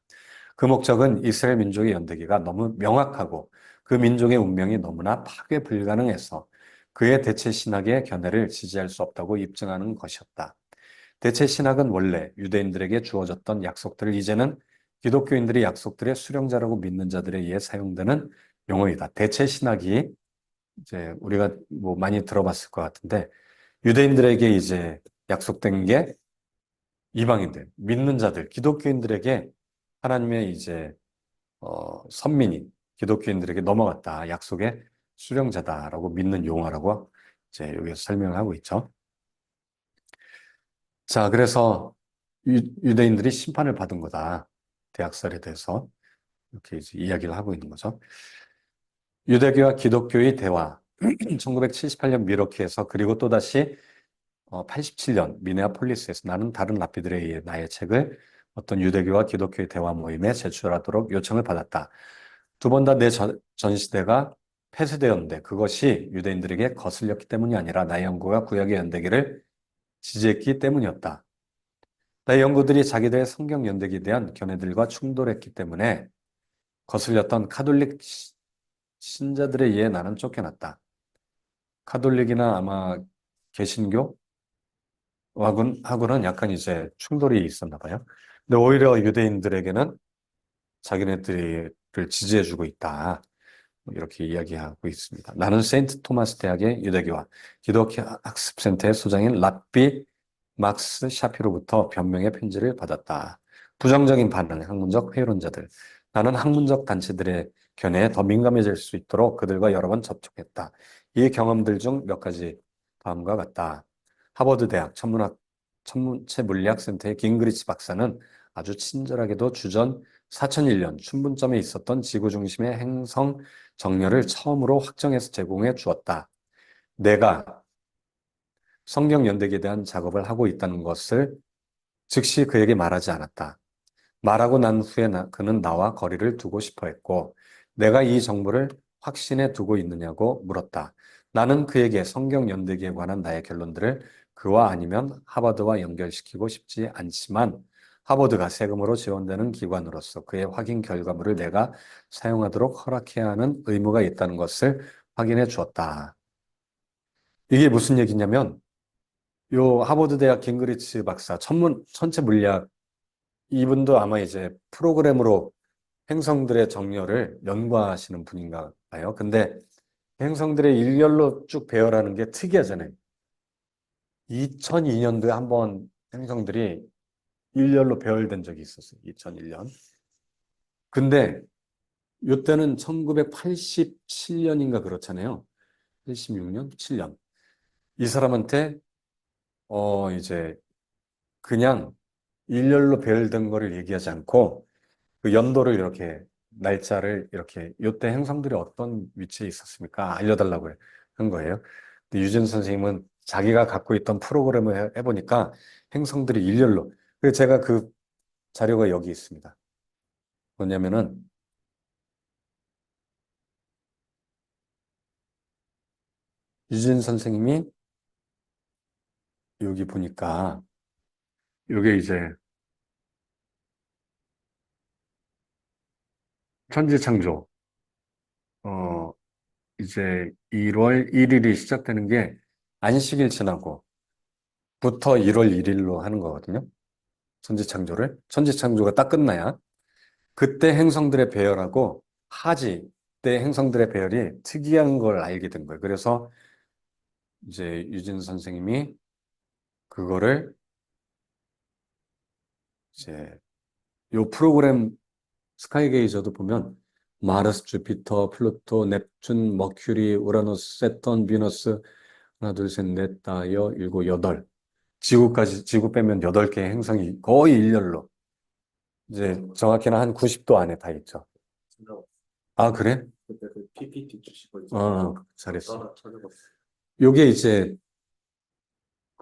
그 목적은 이스라엘 민족의 연대기가 너무 명확하고 그 민족의 운명이 너무나 파괴 불가능해서 그의 대체 신학의 견해를 지지할 수 없다고 입증하는 것이었다. 대체 신학은 원래 유대인들에게 주어졌던 약속들을 이제는 기독교인들이 약속들의 수령자라고 믿는 자들에 의해 사용되는 용어이다. 대체 신학이 이제 우리가 뭐 많이 들어봤을 것 같은데 유대인들에게 이제 약속된 게 이방인들, 믿는 자들, 기독교인들에게 하나님의 이제 선민이 기독교인들에게 넘어갔다. 약속의 수령자다라고 믿는 용어라고 이제 여기서 설명을 하고 있죠. 자, 그래서 유대인들이 심판을 받은 거다. 대학살에 대해서 이렇게 이제 이야기를 하고 있는 거죠. 유대교와 기독교의 대화. 1978년 미러키에서 그리고 또다시 87년 미네아폴리스에서 나는 다른 랍비들에 의해 나의 책을 어떤 유대교와 기독교의 대화 모임에 제출하도록 요청을 받았다. 두 번 다 내 전시대가 폐쇄되었는데 그것이 유대인들에게 거슬렸기 때문이 아니라 나의 연구가 구약의 연대기를 지지했기 때문이었다. 나의 연구들이 자기들의 성경 연대기에 대한 견해들과 충돌했기 때문에 거슬렸던 카톨릭 신자들에 의해 나는 쫓겨났다. 카톨릭이나 아마 개신교 하고는 약간 이제 충돌이 있었나 봐요. 근데 오히려 유대인들에게는 자기네들을 지지해주고 있다. 이렇게 이야기하고 있습니다. 나는 세인트 토마스 대학의 유대교와 기독교 학습센터의 소장인 랍비 막스 샤피로부터 변명의 편지를 받았다. 부정적인 반응, 학문적 회의론자들. 나는 학문적 단체들의 견해에 더 민감해질 수 있도록 그들과 여러 번 접촉했다. 이 경험들 중 몇 가지 다음과 같다. 하버드 대학 천문체 물리학센터의 깅그리치 박사는 아주 친절하게도 주전 4001년 춘분점에 있었던 지구 중심의 행성 정렬을 처음으로 확정해서 제공해 주었다. 내가 성경 연대기에 대한 작업을 하고 있다는 것을 즉시 그에게 말하지 않았다. 말하고 난 후에 그는 나와 거리를 두고 싶어 했고, 내가 이 정보를 확신해 두고 있느냐고 물었다. 나는 그에게 성경 연대기에 관한 나의 결론들을 그와 아니면 하버드와 연결시키고 싶지 않지만, 하버드가 세금으로 지원되는 기관으로서 그의 확인 결과물을 내가 사용하도록 허락해야 하는 의무가 있다는 것을 확인해 주었다. 이게 무슨 얘기냐면, 요 하버드 대학 깅그리치 박사, 천체 물리학, 이분도 아마 이제 프로그램으로 행성들의 정렬을 연구하시는 분인가 봐요. 근데 행성들의 일렬로 쭉 배열하는 게 특이하잖아요. 2002년도에 한번 행성들이 일렬로 배열된 적이 있었어요. 2001년. 근데 이때는 1987년인가 그렇잖아요. 86년, 7년. 이 사람한테 이제 그냥 일렬로 배열된 거를 얘기하지 않고 그 연도를 이렇게 날짜를 이렇게 이때 행성들이 어떤 위치에 있었습니까? 알려달라고 한 거예요. 근데 유진 선생님은 자기가 갖고 있던 프로그램을 해보니까 행성들이 일렬로. 그래서 제가 그 자료가 여기 있습니다. 뭐냐면은 유진 선생님이 여기 보니까 이게 이제 천지창조 어 이제 1월 1일이 시작되는 게 안식일 지나고 부터 1월 1일로 하는 거거든요. 천지창조를. 천지창조가 딱 끝나야 그때 행성들의 배열하고 하지 때 행성들의 배열이 특이한 걸 알게 된 거예요. 그래서 이제 유진 선생님이 그거를 이제 요 프로그램 스카이게이저도 보면 마르스, 주피터, 플루토, 넵튠, 머큐리, 우라노스, 세턴, 비너스 하나, 둘, 셋, 넷, 다, 여, 일곱, 여덟. 지구 빼면 8개 행성이 거의 일렬로 이제 정확히는 한 90도 안에 다 있죠. 아, 그래? 그때 그 PPT 주시고 이제 잘했어. 따라 찾아봤어요. 요게 이제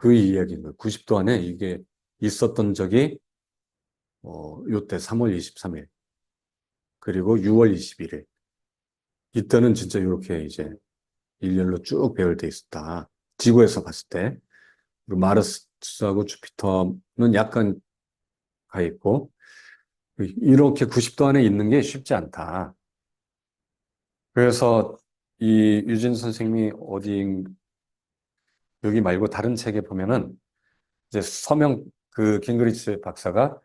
그 이야기인 거예요. 90도 안에 이게 있었던 적이 요때 3월 23일 그리고 6월 21일 이때는 진짜 이렇게 이제 일렬로 쭉 배열돼 있었다. 지구에서 봤을 때. 그리고 마르스하고 주피터는 약간 가 있고 이렇게 90도 안에 있는 게 쉽지 않다. 그래서 이 유진 선생님이 어디 여기 말고 다른 책에 보면은 이제 서명 그 깅그리치 박사가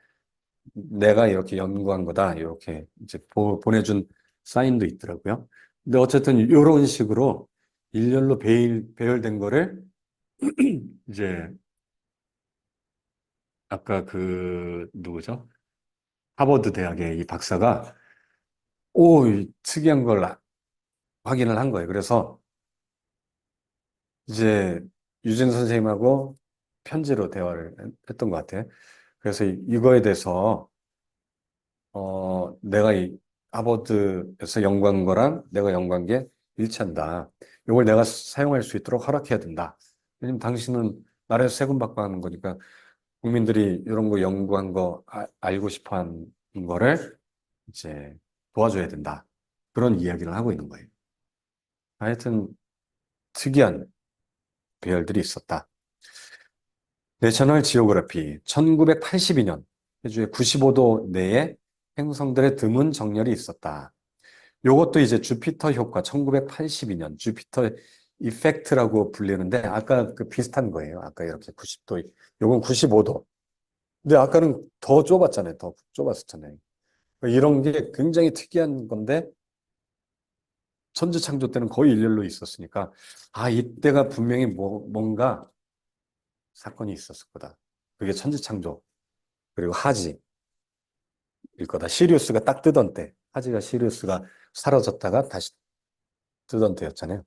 내가 이렇게 연구한 거다 이렇게 이제 보내준 사인도 있더라고요. 근데 어쨌든 이런 식으로 일렬로 배열된 거를 이제 아까 그 누구죠? 하버드 대학의 이 박사가 이 특이한 걸 확인을 한 거예요. 그래서 이제 유진 선생님하고 편지로 대화를 했던 것 같아요. 그래서 이거에 대해서 내가 이 하버드에서 연구한 거랑 내가 연구한 게 일치한다. 이걸 내가 사용할 수 있도록 허락해야 된다. 왜냐면 당신은 나라에서 세금 받고 하는 거니까 국민들이 이런 거 연구한 거 알고 싶어 하는 거를 이제 도와줘야 된다. 그런 이야기를 하고 있는 거예요. 하여튼 특이한 배열들이 있었다. 내셔널 지오그래피 1982년 해주에 95도 내에 행성들의 드문 정렬이 있었다. 요것도 이제 주피터 효과 1982년 주피터 이펙트라고 불리는데 아까 그 비슷한 거예요. 아까 이렇게 90도, 요건 95도. 근데 아까는 더 좁았잖아요. 더 좁았었잖아요. 이런 게 굉장히 특이한 건데 천지창조 때는 거의 일렬로 있었으니까 이때가 분명히 뭔가 사건이 있었을 거다. 그게 천지창조 그리고 하지일 거다. 시리우스가 딱 뜨던 때 하지가 시리우스가 사라졌다가 다시 뜨던 때였잖아요.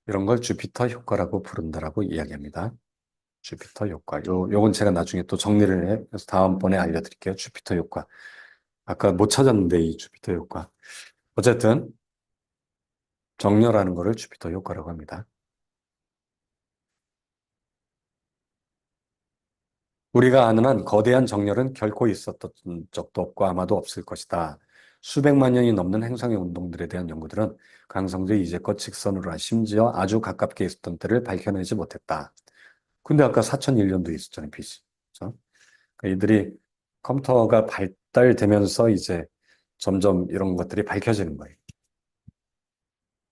이런 걸 주피터 효과라고 부른다라고 이야기합니다. 주피터 효과. 요건 제가 나중에 또 정리를 해서 다음번에 알려드릴게요. 주피터 효과. 아까 못 찾았는데 이 주피터 효과. 어쨌든 정렬하는 거를 주피터 효과라고 합니다. 우리가 아는 한 거대한 정렬은 결코 있었던 적도 없고 아마도 없을 것이다. 수백만 년이 넘는 행성의 운동들에 대한 연구들은 강성들이 이제껏 직선으로나 심지어 아주 가깝게 있었던 때를 밝혀내지 못했다. 근데 아까 4001년도 있었잖아요, 빛이. 그렇죠? 그러니까 이들이 컴퓨터가 발달되면서 이제 점점 이런 것들이 밝혀지는 거예요.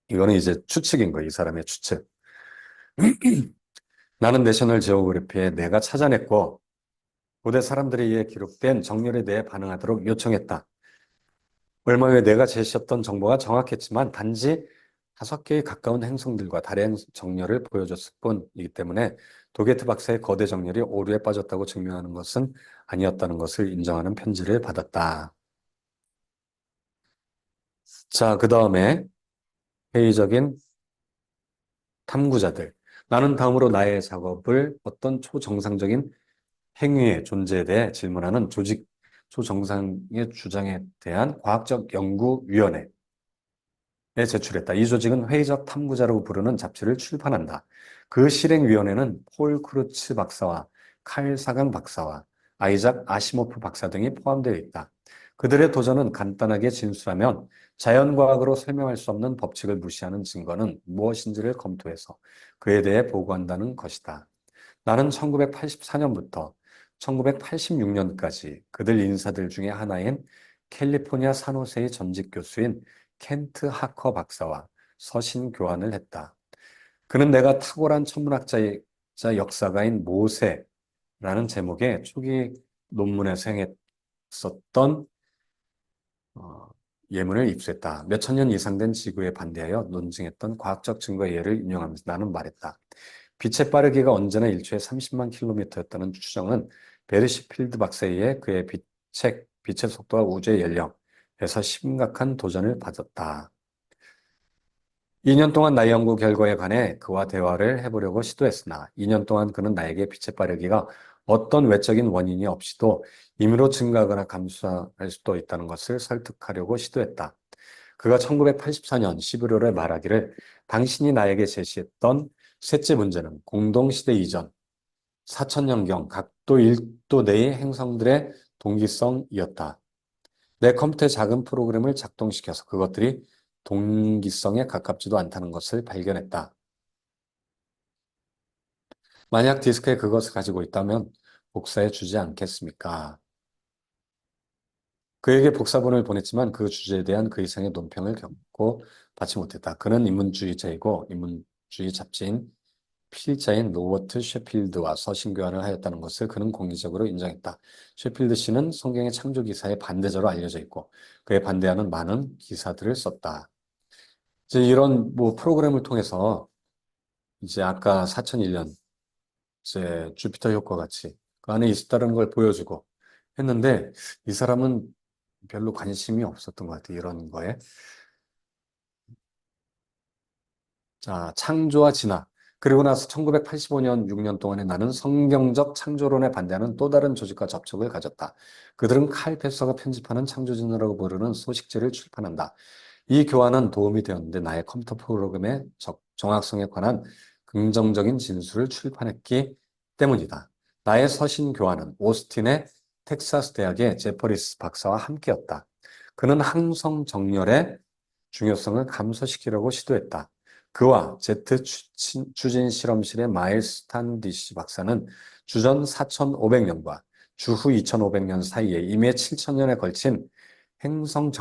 이거는 이제 추측인 거예요, 이 사람의 추측. 나는 내셔널 지오그래피에 내가 찾아냈고 고대 사람들에 의해 기록된 정렬에 대해 반응하도록 요청했다. 얼마 후에 내가 제시했던 정보가 정확했지만 단지 5개에 가까운 행성들과 달의 정렬을 보여줬을 뿐이기 때문에 도게트 박사의 거대 정렬이 오류에 빠졌다고 증명하는 것은 아니었다는 것을 인정하는 편지를 받았다. 자, 그 다음에 회의적인 탐구자들. 나는 다음으로 나의 작업을 어떤 초정상적인 행위의 존재에 대해 질문하는 조직 초정상의 주장에 대한 과학적 연구위원회에 제출했다. 이 조직은 회의적 탐구자라고 부르는 잡지를 출판한다. 그 실행위원회는 폴 크루츠 박사와 칼 사강 박사와 아이작 아시모프 박사 등이 포함되어 있다. 그들의 도전은 간단하게 진술하면 자연과학으로 설명할 수 없는 법칙을 무시하는 증거는 무엇인지를 검토해서 그에 대해 보고한다는 것이다. 나는 1984년부터 1986년까지 그들 인사들 중에 하나인 캘리포니아 산호세의 전직 교수인 켄트 하커 박사와 서신 교환을 했다. 그는 내가 탁월한 천문학자이자 역사가인 모세라는 제목의 초기 논문에서 행했었던 어, 예문을 입수했다. 몇천 년 이상 된 지구에 반대하여 논증했던 과학적 증거의 예를 인용하면서 나는 말했다. 빛의 빠르기가 언제나 1초에 30만 킬로미터였다는 추정은 베르시필드 박사에 의해 그의 빛의 속도와 우주의 연령에서 심각한 도전을 받았다. 2년 동안 나의 연구 결과에 관해 그와 대화를 해보려고 시도했으나 2년 동안 그는 나에게 빛의 빠르기가 어떤 외적인 원인이 없이도 임의로 증가하거나 감소할 수도 있다는 것을 설득하려고 시도했다. 그가 1984년 11월에 말하기를 당신이 나에게 제시했던 셋째 문제는 공동시대 이전, 4천년경 각도 1도 내의 행성들의 동기성이었다. 내 컴퓨터에 작은 프로그램을 작동시켜서 그것들이 동기성에 가깝지도 않다는 것을 발견했다. 만약 디스크에 그것을 가지고 있다면 복사해 주지 않겠습니까? 그에게 복사본을 보냈지만 그 주제에 대한 그 이상의 논평을 겪고 받지 못했다. 그는 인문주의자이고 인문주의 잡지인 필자인 로버트 셰필드와 서신교환을 하였다는 것을 그는 공개적으로 인정했다. 셰필드 씨는 성경의 창조 기사의 반대자로 알려져 있고 그에 반대하는 많은 기사들을 썼다. 이제 이런 뭐 프로그램을 통해서 이제 아까 4001년 이제 주피터 효과 같이 그 안에 있었다는 걸 보여주고 했는데 이 사람은 별로 관심이 없었던 것 같아요. 이런 거에. 자, 창조와 진화. 그리고 나서 1985년, 6년 동안에 나는 성경적 창조론에 반대하는 또 다른 조직과 접촉을 가졌다. 그들은 칼 펫서가 편집하는 창조진화라고 부르는 소식지를 출판한다. 이 교환은 도움이 되었는데 나의 컴퓨터 프로그램의 정확성에 관한 긍정적인 진술을 출판했기 때문이다. 나의 서신 교환은 오스틴의 텍사스 대학의 제퍼리스 박사와 함께였다. 그는 항성 정렬의 중요성을 감소시키려고 시도했다. 그와 제트 추진 실험실의 마일스 스탄디시 박사는 주전 4500년과 주후 2500년 사이에 이미 7000년에 걸친 행성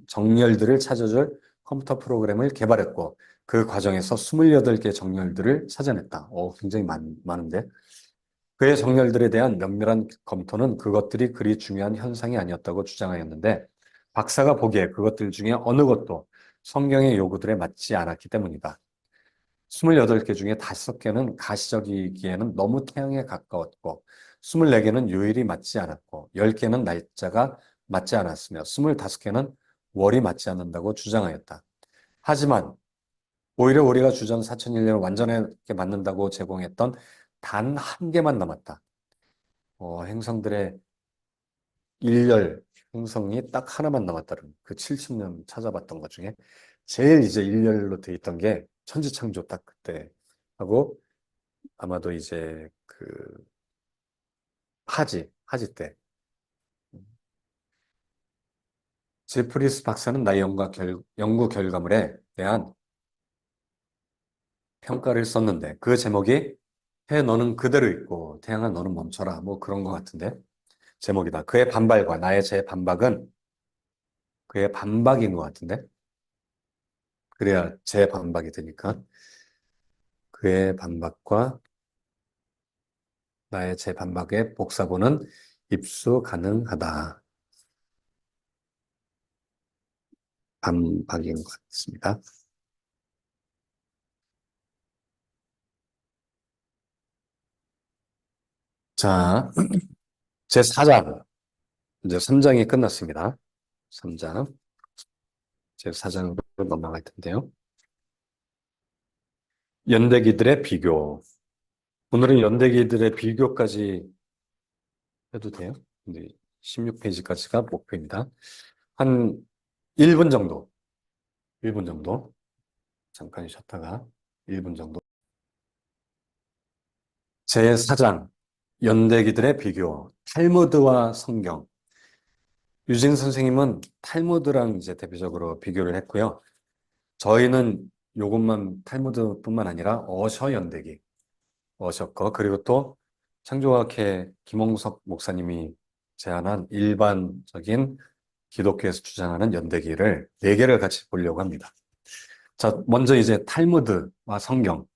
정렬들을 찾아줄 컴퓨터 프로그램을 개발했고 그 과정에서 28개 정렬들을 찾아냈다. 굉장히 많은데. 그의 정렬들에 대한 면밀한 검토는 그것들이 그리 중요한 현상이 아니었다고 주장하였는데 박사가 보기에 그것들 중에 어느 것도 성경의 요구들에 맞지 않았기 때문이다. 28개 중에 5개는 가시적이기에는 너무 태양에 가까웠고 24개는 요일이 맞지 않았고 10개는 날짜가 맞지 않았으며 25개는 월이 맞지 않는다고 주장하였다. 하지만 오히려 우리가 주전 4001년을 완전하게 맞는다고 제공했던 단 한 개만 남았다. 행성들의 일열 행성이 딱 하나만 남았다는 그 70년 찾아봤던 것 중에 제일 이제 일열로 돼 있던 게 천지창조 딱 그때 하고 아마도 이제 그 하지 때 제프리스 박사는 나의 연구 결과물에 대한 평가를 썼는데 그 제목이 해 너는 그대로 있고 태양아 너는 멈춰라 뭐 그런 것 같은데 제목이다. 그의 반발과 나의 제 반박은 그의 반박인 것 같은데 그래야 제 반박이 되니까 그의 반박과 나의 제 반박의 복사본은 입수 가능하다. 반박인 것 같습니다. 자, 제 4장. 이제 3장이 끝났습니다. 3장. 제 4장으로 넘어갈 텐데요. 연대기들의 비교. 오늘은 연대기들의 비교까지 해도 돼요? 근데 16페이지까지가 목표입니다. 한 1분 정도, 1분 정도. 잠깐 쉬었다가 1분 정도. 제 4장. 연대기들의 비교. 탈무드와 성경. 유진 선생님은 탈무드랑 이제 대표적으로 비교를 했고요. 저희는 요것만 탈무드뿐만 아니라 어셔 연대기, 어셔 거 그리고 또 창조과학회 김홍석 목사님이 제안한 일반적인 기독교에서 주장하는 연대기를 네 개를 같이 보려고 합니다. 자, 먼저 이제 탈무드와 성경.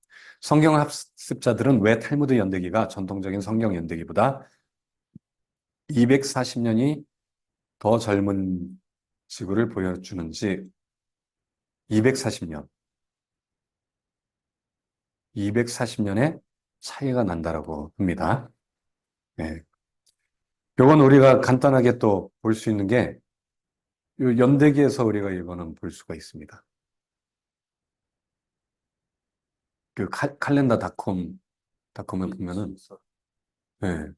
성경 학습자들은 왜 탈무드 연대기가 전통적인 성경 연대기보다 240년이 더 젊은 지구를 보여주는지 240년, 240년의 차이가 난다라고 합니다. 네. 요건 우리가 간단하게 또 볼 수 있는 게, 요 연대기에서 우리가 이거는 볼 수가 있습니다. 그 닷컴에 보면은, 네.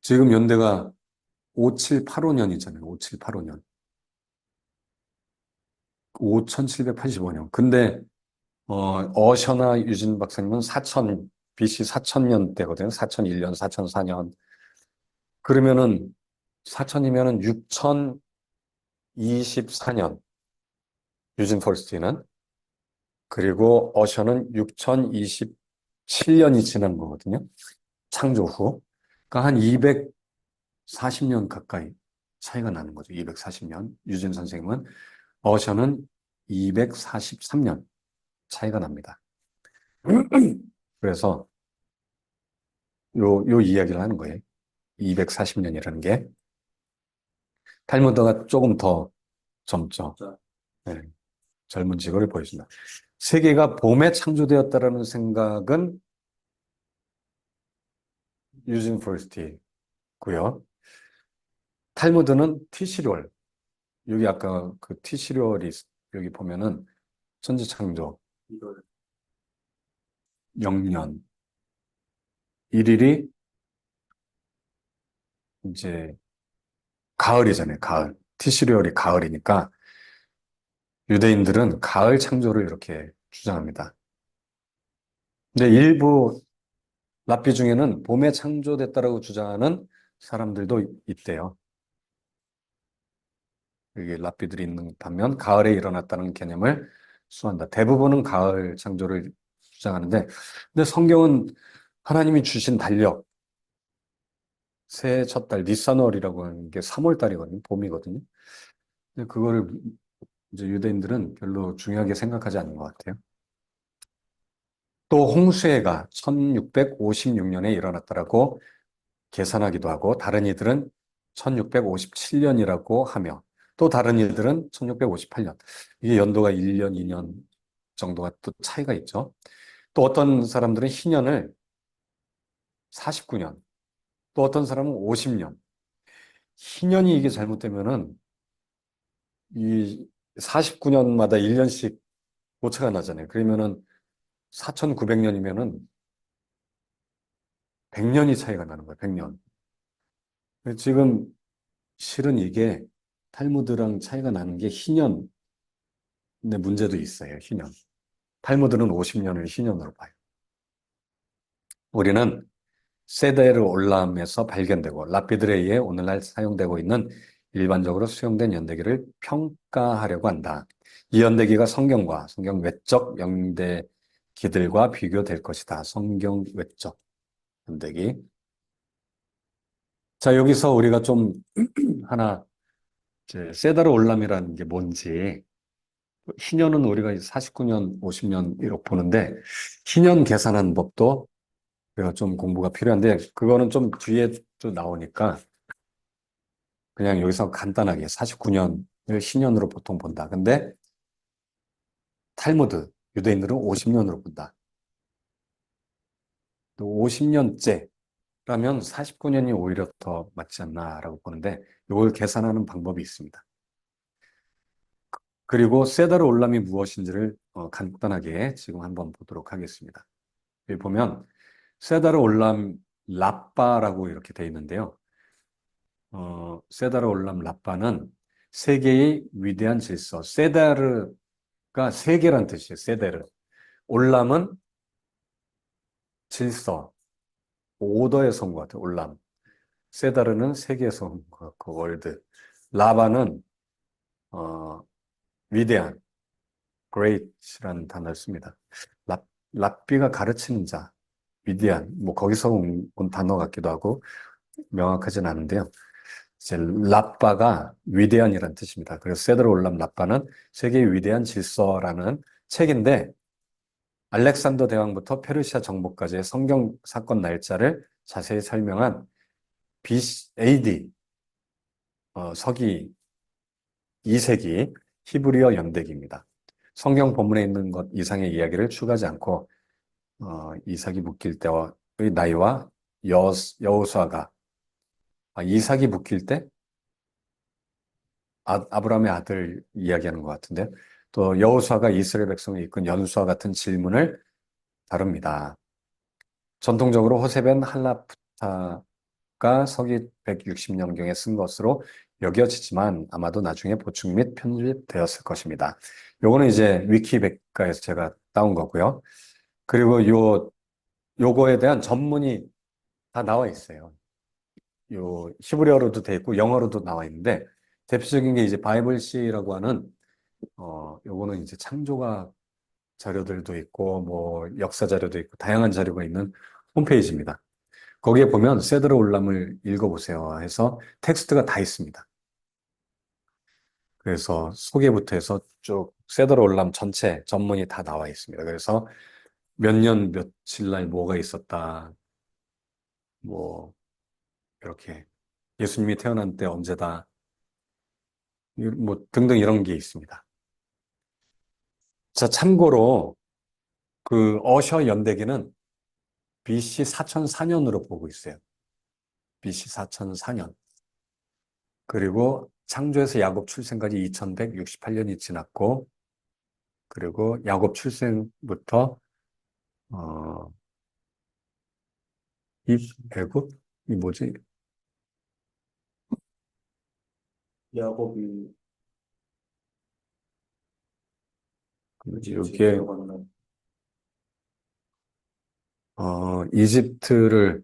지금 연대가 5785년이잖아요. 5785년. 5785년. 근데 어셔나 유진 박사님은 BC 4000년대거든요. 4001년, 4004년. 그러면은 4000이면은 6024년 유진 폴스티는, 그리고 어셔는 6027년이 지난 거거든요. 창조 후. 그러니까 한 240년 가까이 차이가 나는 거죠. 240년. 유진 선생님은, 어셔는 243년 차이가 납니다. 그래서 요 이야기를 하는 거예요. 240년이라는 게. 탈무드가 조금 더 젊죠. 네, 젊은 직업을 보여준다. 세계가 봄에 창조되었다라는 생각은 유진 포레스트고요. 탈무드는 티시롤. 여기 아까 그 티시롤이 여기 보면은 천지창조 0년 1일이 이제 가을이잖아요. 가을. 티시롤이 가을이니까 유대인들은 가을 창조를 이렇게 주장합니다. 근데 일부 랍비 중에는 봄에 창조됐다라고 주장하는 사람들도 있대요. 여기 랍비들이 있는 반면 가을에 일어났다는 개념을 수호한다. 대부분은 가을 창조를 주장하는데, 근데 성경은 하나님이 주신 달력, 새해 첫 달, 니산월이라고 하는 게 3월 달이거든요. 봄이거든요. 근데 그거를 이제 유대인들은 별로 중요하게 생각하지 않는 것 같아요. 또 홍수해가 1656년에 일어났다라고 계산하기도 하고, 다른 이들은 1657년이라고 하며, 또 다른 이들은 1658년. 이게 연도가 1년, 2년 정도가 또 차이가 있죠. 또 어떤 사람들은 희년을 49년, 또 어떤 사람은 50년. 희년이 이게 잘못되면은 이 49년마다 1년씩 오차가 나잖아요. 그러면은 4900년이면은 100년이 차이가 나는 거예요. 100년. 지금 실은 이게 탈무드랑 차이가 나는 게 희년의 문제도 있어요. 희년. 탈무드는 50년을 희년으로 봐요. 우리는 세데르 올람에서 발견되고 랍비들에 의해 오늘날 사용되고 있는 일반적으로 수용된 연대기를 평가하려고 한다. 이 연대기가 성경과 성경 외적 연대기들과 비교될 것이다. 성경 외적 연대기. 자, 여기서 우리가 좀 하나, 세데르 올람이라는 게 뭔지, 희년은 우리가 49년, 50년 이렇게 보는데, 희년 계산하는 법도 우리가 좀 공부가 필요한데, 그거는 좀 뒤에 또 나오니까, 그냥 여기서 간단하게 49년을 신년으로 보통 본다. 근데 탈무드, 유대인들은 50년으로 본다. 또 50년째라면 49년이 오히려 더 맞지 않나라고 보는데 이걸 계산하는 방법이 있습니다. 그리고 세다르 올람이 무엇인지를 간단하게 지금 한번 보도록 하겠습니다. 여기 보면 세다르 올람 라빠라고 이렇게 되어 있는데요. 세다르 올람 라빠는 세계의 위대한 질서. 세다르가 세계란 뜻이에요. 세데르. 올람은 질서, 오더에서 온 것 같아요. 올람. 세다르는 세계에서 온 것 같고, 월드. 라바는 어, 위대한, great이라는 단어를 씁니다. 랍비가 가르치는 자, 위대한, 뭐 거기서 온 단어 같기도 하고 명확하진 않은데요. 이제 라빠가 위대한이라는 뜻입니다. 그래서 세다르 올람 라빠는 세계의 위대한 질서라는 책인데 알렉산더 대왕부터 페르시아 정복까지의 성경 사건 날짜를 자세히 설명한 AD, 서기 2세기 히브리어 연대기입니다. 성경 본문에 있는 것 이상의 이야기를 추가하지 않고 이삭이 묶일 때의 나이와 여호수아가 이삭이 묶일 때 아브라함의 아들 이야기하는 것 같은데 또 여호수아가 이스라엘 백성을 이끈 연수와 같은 질문을 다룹니다. 전통적으로 호세벤 할라프타가 서기 160년경에 쓴 것으로 여겨지지만 아마도 나중에 보충 및 편집되었을 것입니다. 요거는 이제 위키백과에서 제가 따온 거고요. 그리고 요거에 대한 전문이 다 나와 있어요. 요 히브리어로도 돼 있고 영어로도 나와 있는데 대표적인 게 이제 바이블시라고 하는 요거는 이제 창조가 자료들도 있고 뭐 역사 자료도 있고 다양한 자료가 있는 홈페이지입니다. 거기에 보면 세드로 올람을 읽어보세요 해서 텍스트가 다 있습니다. 그래서 소개부터 해서 쭉 세드로 올람 전체 전문이 다 나와 있습니다. 그래서 몇 년 며칠 날 뭐가 있었다 뭐 이렇게 예수님이 태어난 때 언제다 뭐 등등 이런 게 있습니다. 자, 참고로 그 어셔 연대기는 BC 4004년으로 보고 있어요. BC 4004년. 그리고 창조에서 야곱 출생까지 2168년이 지났고, 그리고 야곱 출생부터, 어, 애굽? 이 뭐지? 야곱이, 뭐지? 여기에, 이집트를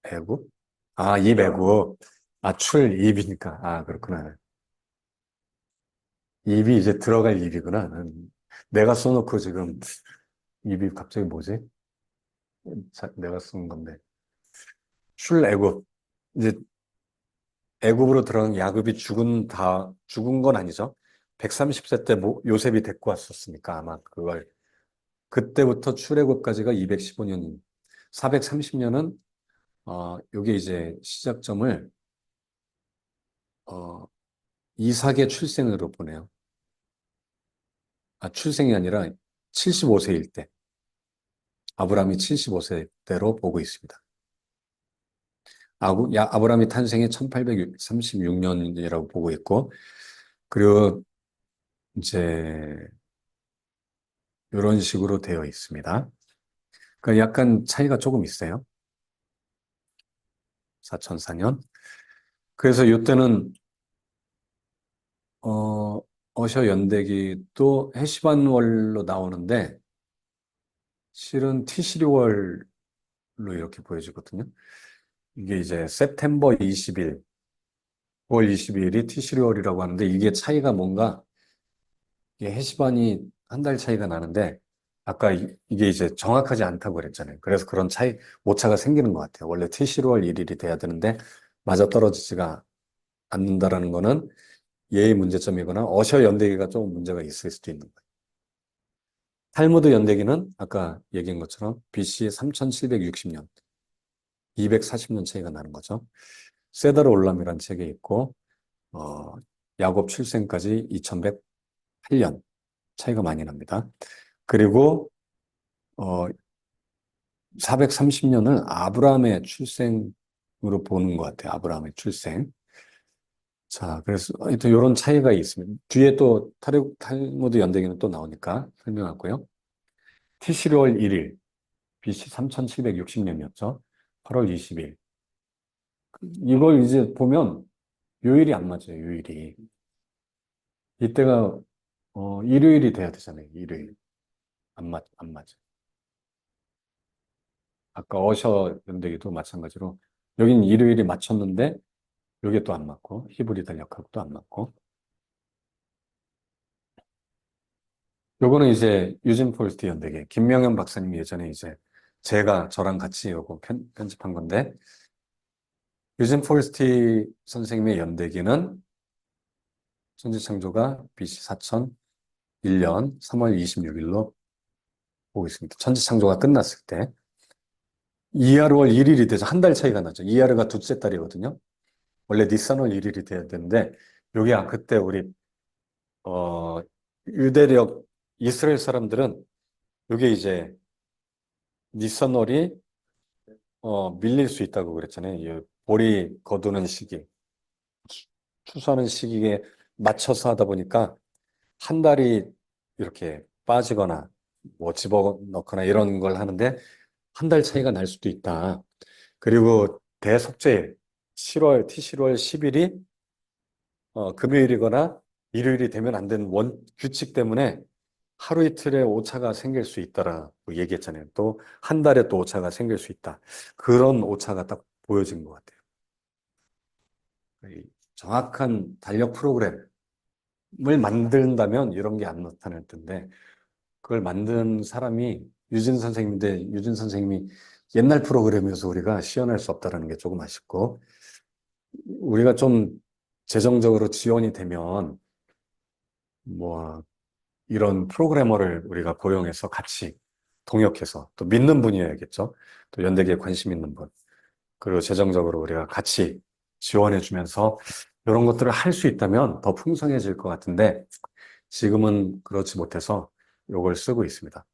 애굽? 아, 애굽. 아, 입이니까. 아, 그렇구나. 입이 이제 들어갈 입이구나. 내가 써놓고 지금 입이 갑자기 뭐지? 내가 쓴 건데. 출애굽. 이제 애굽으로 들어간 야곱이 죽은 건 아니죠. 130세 때 요셉이 데리고 왔었으니까 아마 그걸. 그때부터 출애굽까지가 215년, 430년은, 요게 이제 시작점을, 어, 이삭의 출생으로 보내요. 아, 출생이 아니라 75세일 때. 아브라함이 75세 때로 보고 있습니다. 아브라함이 탄생이 1836년이라고 보고 있고, 그리고 이제 이런 식으로 되어 있습니다. 그러니까 약간 차이가 조금 있어요. 4004년. 그래서 이때는 어셔 연대기도 해시반월로 나오는데 실은 티시리월로 이렇게 보여지거든요. 이게 이제 September 20일, 5월 22일이 티시리월이라고 하는데 이게 차이가 뭔가 이게 해시반이 한 달 차이가 나는데 아까 이게 이제 정확하지 않다고 그랬잖아요. 그래서 그런 오차가 생기는 것 같아요. 원래 T10월 1일이 돼야 되는데 맞아떨어지지가 않는다라는 거는 얘의 문제점이거나 어셔 연대기가 조금 문제가 있을 수도 있는 거예요. 탈무드 연대기는 아까 얘기한 것처럼 BC 3760년, 240년 차이가 나는 거죠. 세다르 올람이라는 책이 있고 어, 야곱 출생까지 2108년 차이가 많이 납니다. 그리고 430년을 아브라함의 출생으로 보는 것 같아요. 아브라함의 출생. 자, 그래서 또 이런 차이가 있습니다. 뒤에 또 탈무드 연대기는 또 나오니까 설명하고요. 티시리월 1일, BC 3760년이었죠. 8월 20일. 이걸 이제 보면 요일이 안 맞아요, 요일이. 이때가 일요일이 돼야 되잖아요, 일요일. 안 맞아. 아까 어셔 연대기도 마찬가지로 여긴 일요일이 맞췄는데 요게 또 안 맞고 히브리 달력하고 또 안 맞고 요거는 이제 유진 폴스트 연대기 김명현 박사님이 예전에 이제 저랑 같이 요거 편집한 건데 유진 폴스트 선생님의 연대기는 천지창조가 BC 4001년 3월 26일로 보고 있습니다. 천지창조가 끝났을 때 이하르월 1일이 돼서 한 달 차이가 나죠. 이하르가 둘째 달이거든요. 원래 니산월 1일이 돼야 되는데 요게 그때 우리 어 유대력 이스라엘 사람들은 요게 이제 니산월이 밀릴 수 있다고 그랬잖아요. 이 보리 거두는 시기, 추수하는 시기에 맞춰서 하다 보니까 한 달이 이렇게 빠지거나 뭐 집어넣거나 이런 걸 하는데 한 달 차이가 날 수도 있다. 그리고 대속죄일 7월, T7월 10일이 금요일이거나 일요일이 되면 안 되는 규칙 때문에 하루 이틀에 오차가 생길 수 있다라고 얘기했잖아요. 또 한 달에 또 오차가 생길 수 있다. 그런 오차가 딱 보여진 것 같아요. 이 정확한 달력 프로그램을 만든다면 이런 게 안 나타날 텐데 그걸 만든 사람이 유진 선생님인데 유진 선생님이 옛날 프로그램에서 우리가 시연할 수 없다는 게 조금 아쉽고 우리가 좀 재정적으로 지원이 되면 뭐 이런 프로그래머를 우리가 고용해서 같이 동역해서 또 믿는 분이어야겠죠. 또 연대기에 관심 있는 분. 그리고 재정적으로 우리가 같이 지원해 주면서 이런 것들을 할 수 있다면 더 풍성해질 것 같은데 지금은 그렇지 못해서 이걸 쓰고 있습니다.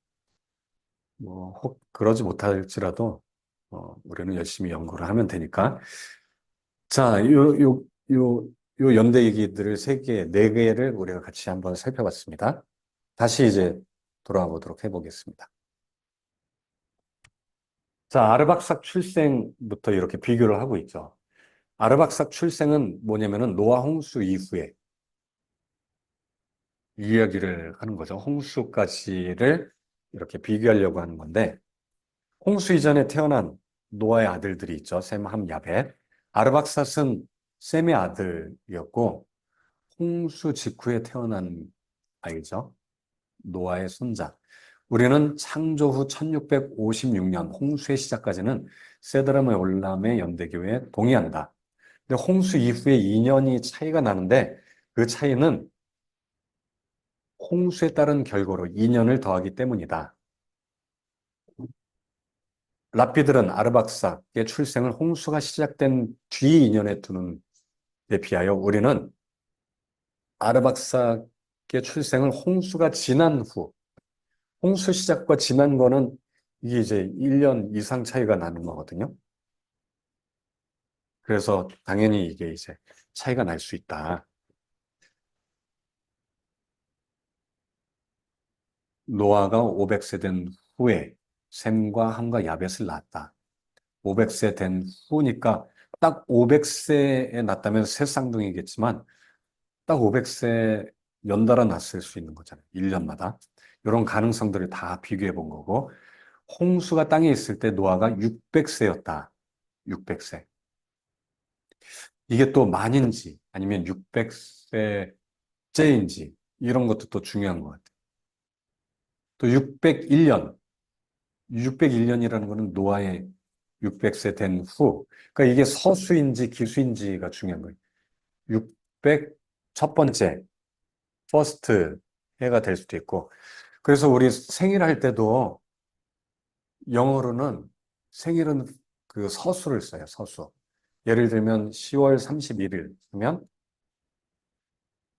뭐, 혹 그러지 못할지라도 우리는 열심히 연구를 하면 되니까. 자, 요 연대 얘기들을 세 개, 네 개를 우리가 같이 한번 살펴봤습니다. 다시 이제 돌아와 보도록 해보겠습니다. 자, 아르박삭 출생부터 이렇게 비교를 하고 있죠. 아르박삭 출생은 뭐냐면은 노아 홍수 이후에 이야기를 하는 거죠. 홍수까지를 이렇게 비교하려고 하는 건데, 홍수 이전에 태어난 노아의 아들들이 있죠. 셈, 함, 야벳. 아르박삿은 셈의 아들이었고, 홍수 직후에 태어난 아이죠. 노아의 손자. 우리는 창조 후 1656년 홍수의 시작까지는 세드라의 올람의 연대교에 동의한다. 근데 홍수 이후에 2년이 차이가 나는데 그 차이는 홍수에 따른 결과로 2년을 더하기 때문이다. 랍비들은 아르박삭의 출생을 홍수가 시작된 뒤 2년에 두는 데 비하여 우리는 아르박삭의 출생을 홍수가 지난 후, 홍수 시작과 지난 거는 이게 이제 1년 이상 차이가 나는 거거든요. 그래서 당연히 이게 이제 차이가 날 수 있다. 노아가 500세 된 후에 셈과 함과 야벳을 낳았다. 500세 된 후니까 딱 500세에 낳았다면 새 쌍둥이겠지만 딱 500세 연달아 났을 수 있는 거잖아요. 1년마다. 이런 가능성들을 다 비교해 본 거고, 홍수가 땅에 있을 때 노아가 600세였다. 600세. 이게 또 만인지 아니면 600세째인지 이런 것도 또 중요한 것 같아요. 또 601년, 601년이라는 거는 노아의 600세 된 후. 그러니까 이게 서수인지 기수인지가 중요한 거예요. 600 첫 번째, 퍼스트 해가 될 수도 있고. 그래서 우리 생일할 때도 영어로는 생일은 그 서수를 써요, 서수. 예를 들면 10월 31일 하면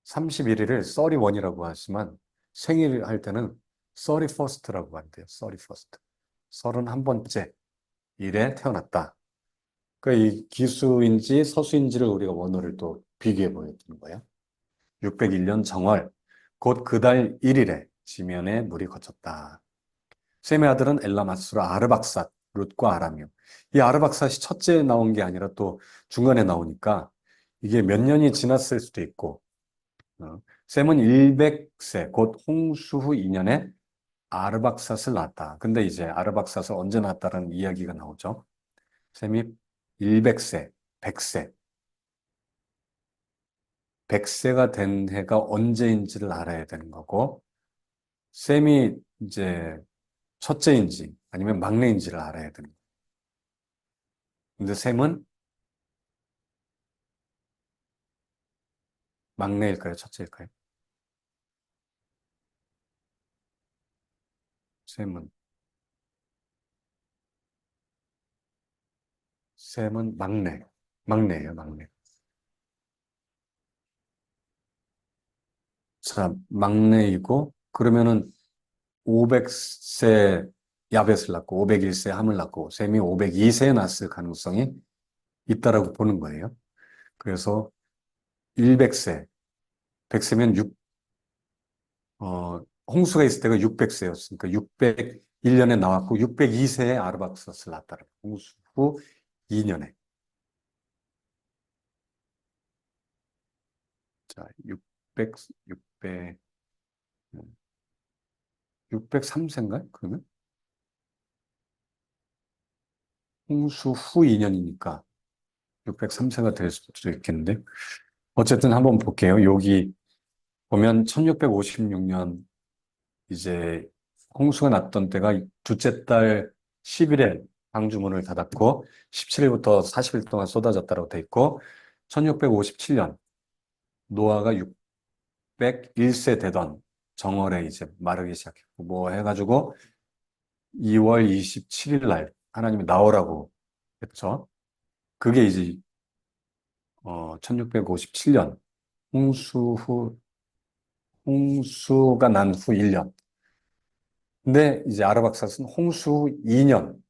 31일을 31이라고 하지만 생일 할 때는 31st라고 한대요. 31st. 31번째 일에 태어났다. 그러니까 이 기수인지 서수인지를 우리가 원어를 또 비교해 보여주는 거예요. 601년 정월, 곧 그 달 1일에 지면에 물이 거쳤다. 셈의 아들은 엘라마스라 아르박삿, 룻과 아람이요. 이 아르박삿이 첫째 나온 게 아니라 또 중간에 나오니까 이게 몇 년이 지났을 수도 있고, 셈은 100세, 곧 홍수 후 2년에 아르박삿을 낳았다. 근데 이제 아르박삿을 언제 낳았다는 이야기가 나오죠. 셈이 100세, 100세, 100세가 된 해가 언제인지를 알아야 되는 거고, 셈이 이제 첫째인지 아니면 막내인지를 알아야 되는 거예요. 근데 셈은 막내일까요? 첫째일까요? 셈은, 셈은 막내. 막내예요, 막내. 자, 막내이고, 그러면은 500세 야벳을 낳고 501세 함을 낳고 셈이 502세에 낳았을 가능성이 있다라고 보는 거예요. 그래서 100세, 100세면 홍수가 있을 때가 600세였으니까 601년에 나왔고 602세에 아르박스스를 낳았다. 홍수 후 2년에. 자, 600, 600, 603세인가? 그러면? 홍수 후 2년이니까 603세가 될 수도 있겠는데. 어쨌든 한번 볼게요. 여기 보면 1656년 이제 홍수가 났던 때가 둘째 달 10일에 방주문을 닫았고 17일부터 40일 동안 쏟아졌다고 돼 있고 1657년 노아가 601세 되던 정월에 이제 마르기 시작했고 뭐 해가지고 2월 27일 날 하나님이 나오라고 했죠. 그게 이제 1657년 홍수 후 홍수가 난 후 1년. 근데 이제 아르박사스는 홍수 후 2년,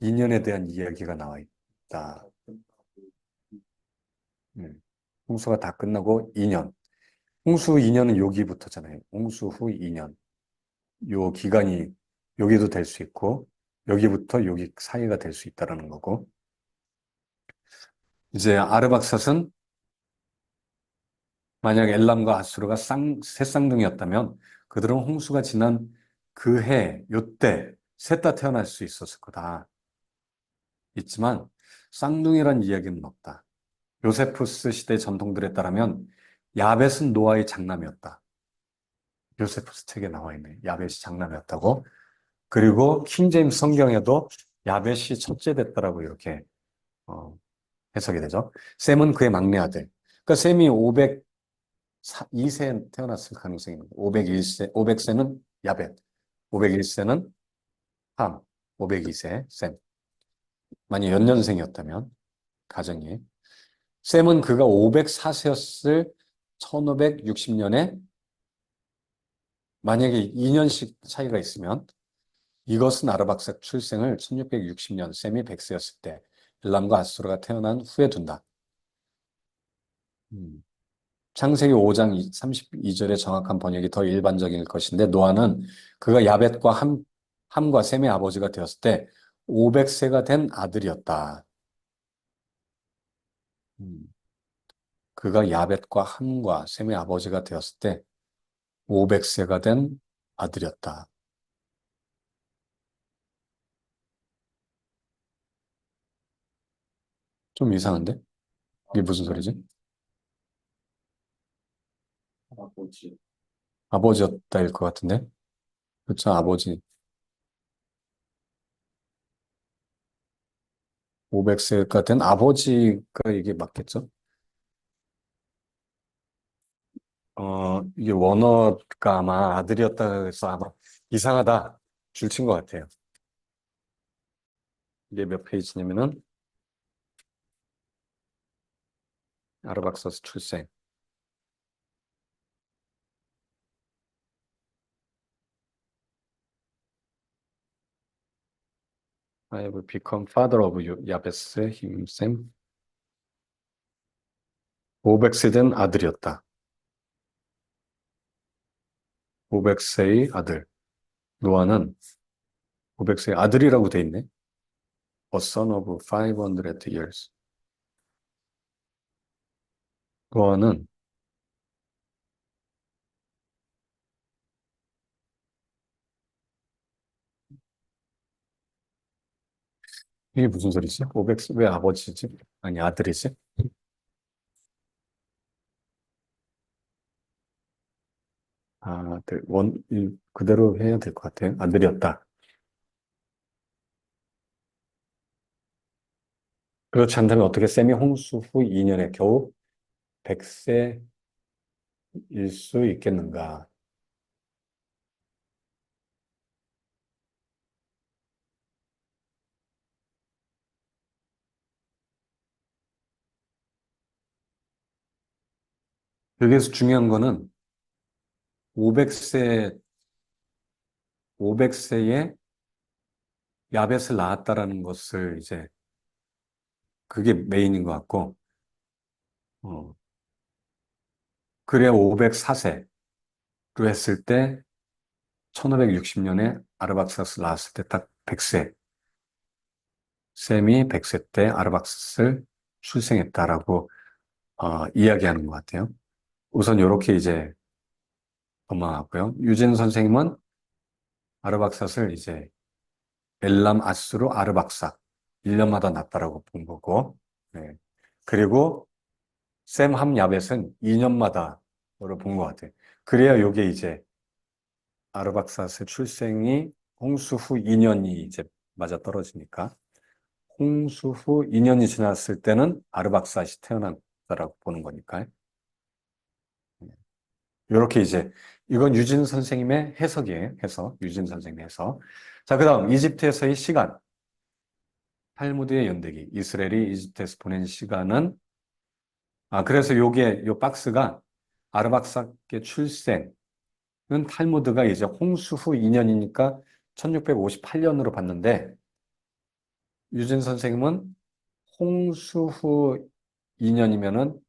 2년에 대한 이야기가 나와 있다. 홍수가 다 끝나고 2년. 홍수 후 2년은 여기부터잖아요. 홍수 후 2년. 요 기간이 여기도 될 수 있고, 여기부터 여기 사이가 될 수 있다라는 거고. 이제 아르박삿은 만약 엘람과 아수르가 새 쌍둥이였다면 그들은 홍수가 지난 그 해, 요때 셋 다 태어날 수 있었을 거다. 있지만 쌍둥이란 이야기는 없다. 요세푸스 시대 전통들에 따르면 야벳은 노아의 장남이었다. 요세푸스 책에 나와 있네. 야벳이 장남이었다고. 그리고 킹제임스 성경에도 야벳이 첫째 됐다라고 이렇게 어, 해석이 되죠. 셈은 그의 막내 아들. 그러니까 셈이 502세 태어났을 가능성이 있는 거예요. 501세, 500세는 야벳, 501세는 함, 502세 셈. 만약 연년생이었다면 가정이 셈은 그가 504세였을 1560년에 만약에 2년씩 차이가 있으면 이것은 아르박삭 출생을 1660년 셈이 100세였을 때 엘람과 아수르가 태어난 후에 둔다. 창세기 5장 32절의 정확한 번역이 더 일반적일 것인데 노아는 그가 야벳과 함과 셈의 아버지가 되었을 때 500세가 된 아들이었다. 음, 그가 야벳과 함과 셈의 아버지가 되었을 때 500세가 된 아들이었다. 좀 이상한데? 이게 무슨 소리지? 아버지였다일 것 같은데? 그렇죠, 아버지. 500세가 된 아버지가 이게 맞겠죠? 이게 원어가 아마 아들이었다 해서 아마 이상하다. 줄친 것 같아요. 이게 몇 페이지냐면은 아르박사스 출생. I have become father of 야베스 힘샘. 500세 된 아들이었다. 500세의 아들. 노아는 500세의 아들이라고 돼 있네. A son of 500 years. 노아는 이게 무슨 소리지? 500세 왜 아버지지? 아니 아들이지? 아, 그대로 해야 될 것 같아요. 아들이었다. 그렇지 않다면 어떻게 셈이 홍수 후 2년에 겨우 100세일 수 있겠는가? 여기서 중요한 거는 500세, 500세에 야벳을 낳았다라는 것을 이제 그게 메인인 것 같고, 어, 그래 504세로 했을 때 1560년에 아르박사스 낳았을 때 딱 100세, 셈이 100세 때 아르박사스를 출생했다라고 이야기하는 것 같아요. 우선 이렇게 이제 도망하고요. 유진 선생님은 아르박삿을 이제 엘람 아수르 아르박삿 1년마다 났다라고 본 거고, 네. 그리고 샘 함야벳은 2년마다로 본 것 같아요. 그래야 요게 이제 아르박삿의 출생이 홍수 후 2년이 이제 맞아 떨어지니까 홍수 후 2년이 지났을 때는 아르박삿이 태어났다라고 보는 거니까요. 이렇게 이제 이건 유진 선생님의 해석이에요. 해석. 유진 선생님의 해석. 자, 그다음 이집트에서의 시간. 탈무드의 연대기. 이스라엘이 이집트에서 보낸 시간은 그래서 요게 요 박스가 아르박삭의 출생은 탈무드가 이제 홍수 후 2년이니까 1658년으로 봤는데 유진 선생님은 홍수 후 2년이면은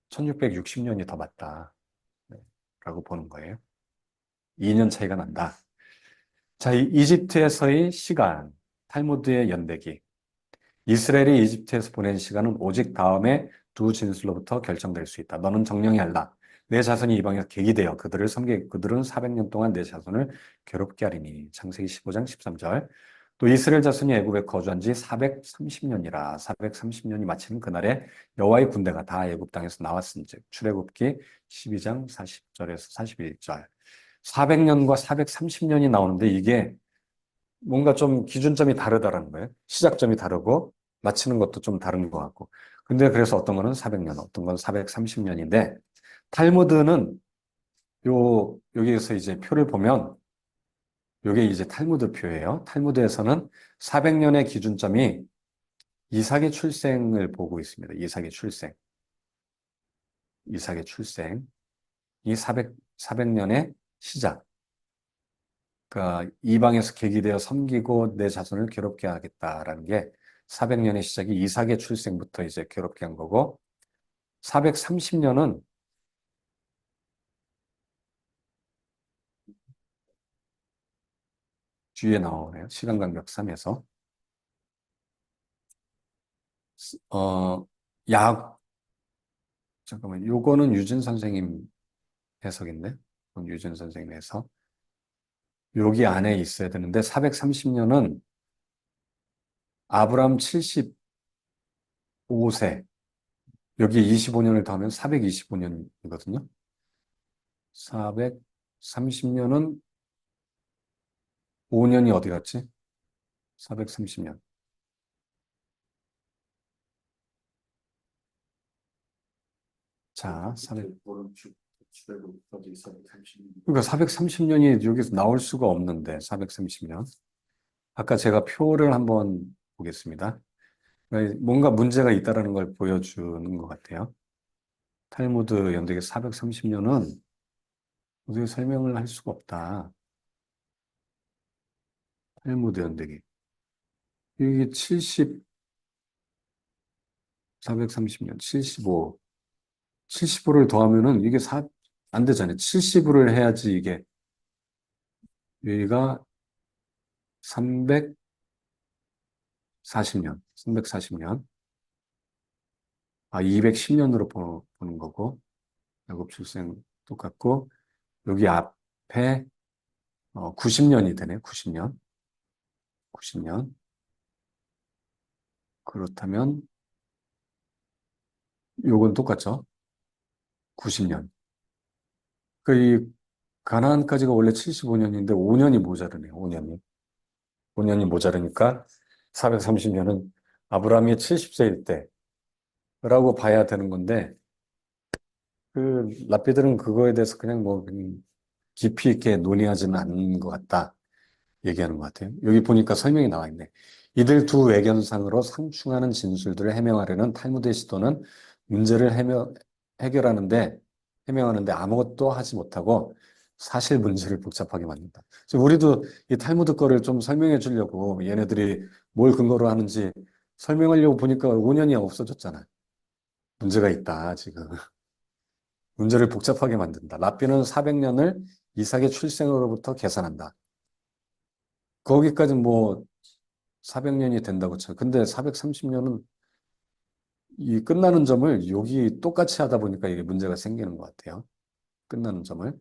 1660년이 더 맞다. 네, 라고 보는 거예요. 2년 차이가 난다. 자, 이 이집트에서의 시간, 탈무드의 연대기. 이스라엘이 이집트에서 보낸 시간은 오직 다음에 두 진술로부터 결정될 수 있다. 너는 정령이 알라. 내 자손이 이방에서 계기되어 그들을 섬기 그들은 400년 동안 내 자손을 괴롭게 하리니. 창세기 15장 13절. 또 이스라엘 자손이 애굽에 거주한 지 430년이라 430년이 마치는 그날에 여호와의 군대가 다 애굽 땅에서 나왔은즉 출애굽기 12장 40절에서 41절. 400년과 430년이 나오는데 이게 뭔가 좀 기준점이 다르다라는 거예요. 시작점이 다르고 마치는 것도 좀 다른 것 같고. 근데 그래서 어떤 거는 400년, 어떤 건 430년인데 탈무드는 여기에서 이제 표를 보면 요게 이제 탈무드 표예요. 탈무드에서는 400년의 기준점이 이삭의 출생을 보고 있습니다. 이삭의 출생. 이삭의 출생. 이 400년의 시작. 그러니까 이방에서 계기되어 섬기고 내 자손을 괴롭게 하겠다라는 게 400년의 시작이 이삭의 출생부터 이제 괴롭게 한 거고 430년은 뒤에 나오네요. 시간 간격 3에서 어, 야, 잠깐만, 요거는 유진 선생님 해석인데, 그건 유진 선생님 해석. 여기 안에 있어야 되는데 430년은 아브람 75세, 여기 25년을 더하면 425년이거든요. 430년은 5년이 어디 갔지? 430년. 자, 400. 그러니까 430년이 여기서 나올 수가 없는데, 430년. 아까 제가 표를 한번 보겠습니다. 뭔가 문제가 있다라는 걸 보여주는 것 같아요. 탈무드 연대기 430년은 어떻게 설명을 할 수가 없다. 탈무드 연대기. 이게 70, 430년, 75. 75를 더하면은 이게 안 되잖아요. 70을 해야지 이게, 여기가 340년, 340년. 210년으로 보는 거고, 야곱 출생 똑같고, 여기 앞에 90년이 되네, 90년. 90년. 그렇다면, 요건 똑같죠? 90년. 이 가나안까지가 원래 75년인데 5년이 모자르네요. 5년이. 5년이 모자르니까 430년은 아브라함이 70세일 때라고 봐야 되는 건데 랍비들은 그거에 대해서 그냥 깊이 있게 논의하지는 않는 것 같다. 얘기하는 것 같아요. 여기 보니까 설명이 나와 있네. 이들 두 외견상으로 상충하는 진술들을 해명하려는 탈무드의 시도는 문제를 해명하는데 아무것도 하지 못하고 사실 문제를 복잡하게 만든다. 그래서 우리도 이 탈무드 거를 좀 설명해 주려고 얘네들이 뭘 근거로 하는지 설명하려고 보니까 5년이 없어졌잖아. 문제가 있다, 지금. 문제를 복잡하게 만든다. 랍비는 400년을 이삭의 출생으로부터 계산한다. 거기까지 400년이 된다고 쳐요. 근데 430년은 이 끝나는 점을 여기 똑같이 하다 보니까 이게 문제가 생기는 것 같아요. 끝나는 점을.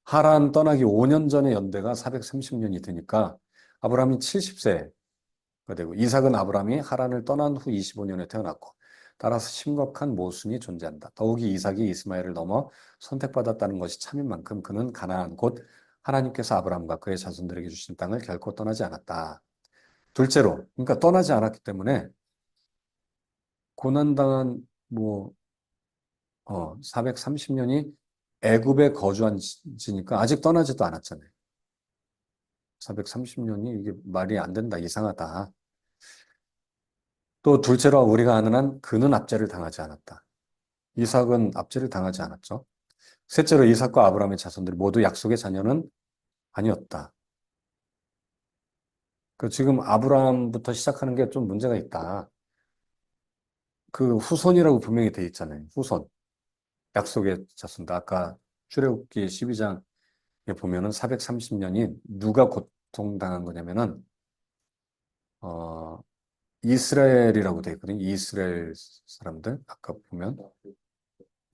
하란 떠나기 5년 전의 연대가 430년이 되니까 아브라함이 70세가 되고 이삭은 아브라함이 하란을 떠난 후 25년에 태어났고 따라서 심각한 모순이 존재한다. 더욱이 이삭이 이스마엘을 넘어 선택받았다는 것이 참인 만큼 그는 가나안 곧 하나님께서 아브라함과 그의 자손들에게 주신 땅을 결코 떠나지 않았다. 둘째로, 그러니까 떠나지 않았기 때문에 고난당한 430년이 애굽에 거주한 지니까 아직 떠나지도 않았잖아요. 430년이 이게 말이 안 된다, 이상하다. 또 둘째로 우리가 아는 한 그는 압제를 당하지 않았다. 이삭은 압제를 당하지 않았죠. 셋째로 이삭과 아브라함의 자손들이 모두 약속의 자녀는 아니었다. 그 지금 아브라함부터 시작하는 게 좀 문제가 있다. 그 후손이라고 분명히 돼 있잖아요. 후손. 약속의 자손들. 아까 출애굽기 12장에 보면은 430년이 누가 고통당한 거냐면은 어, 이스라엘이라고 돼 있거든요. 이스라엘 사람들. 아까 보면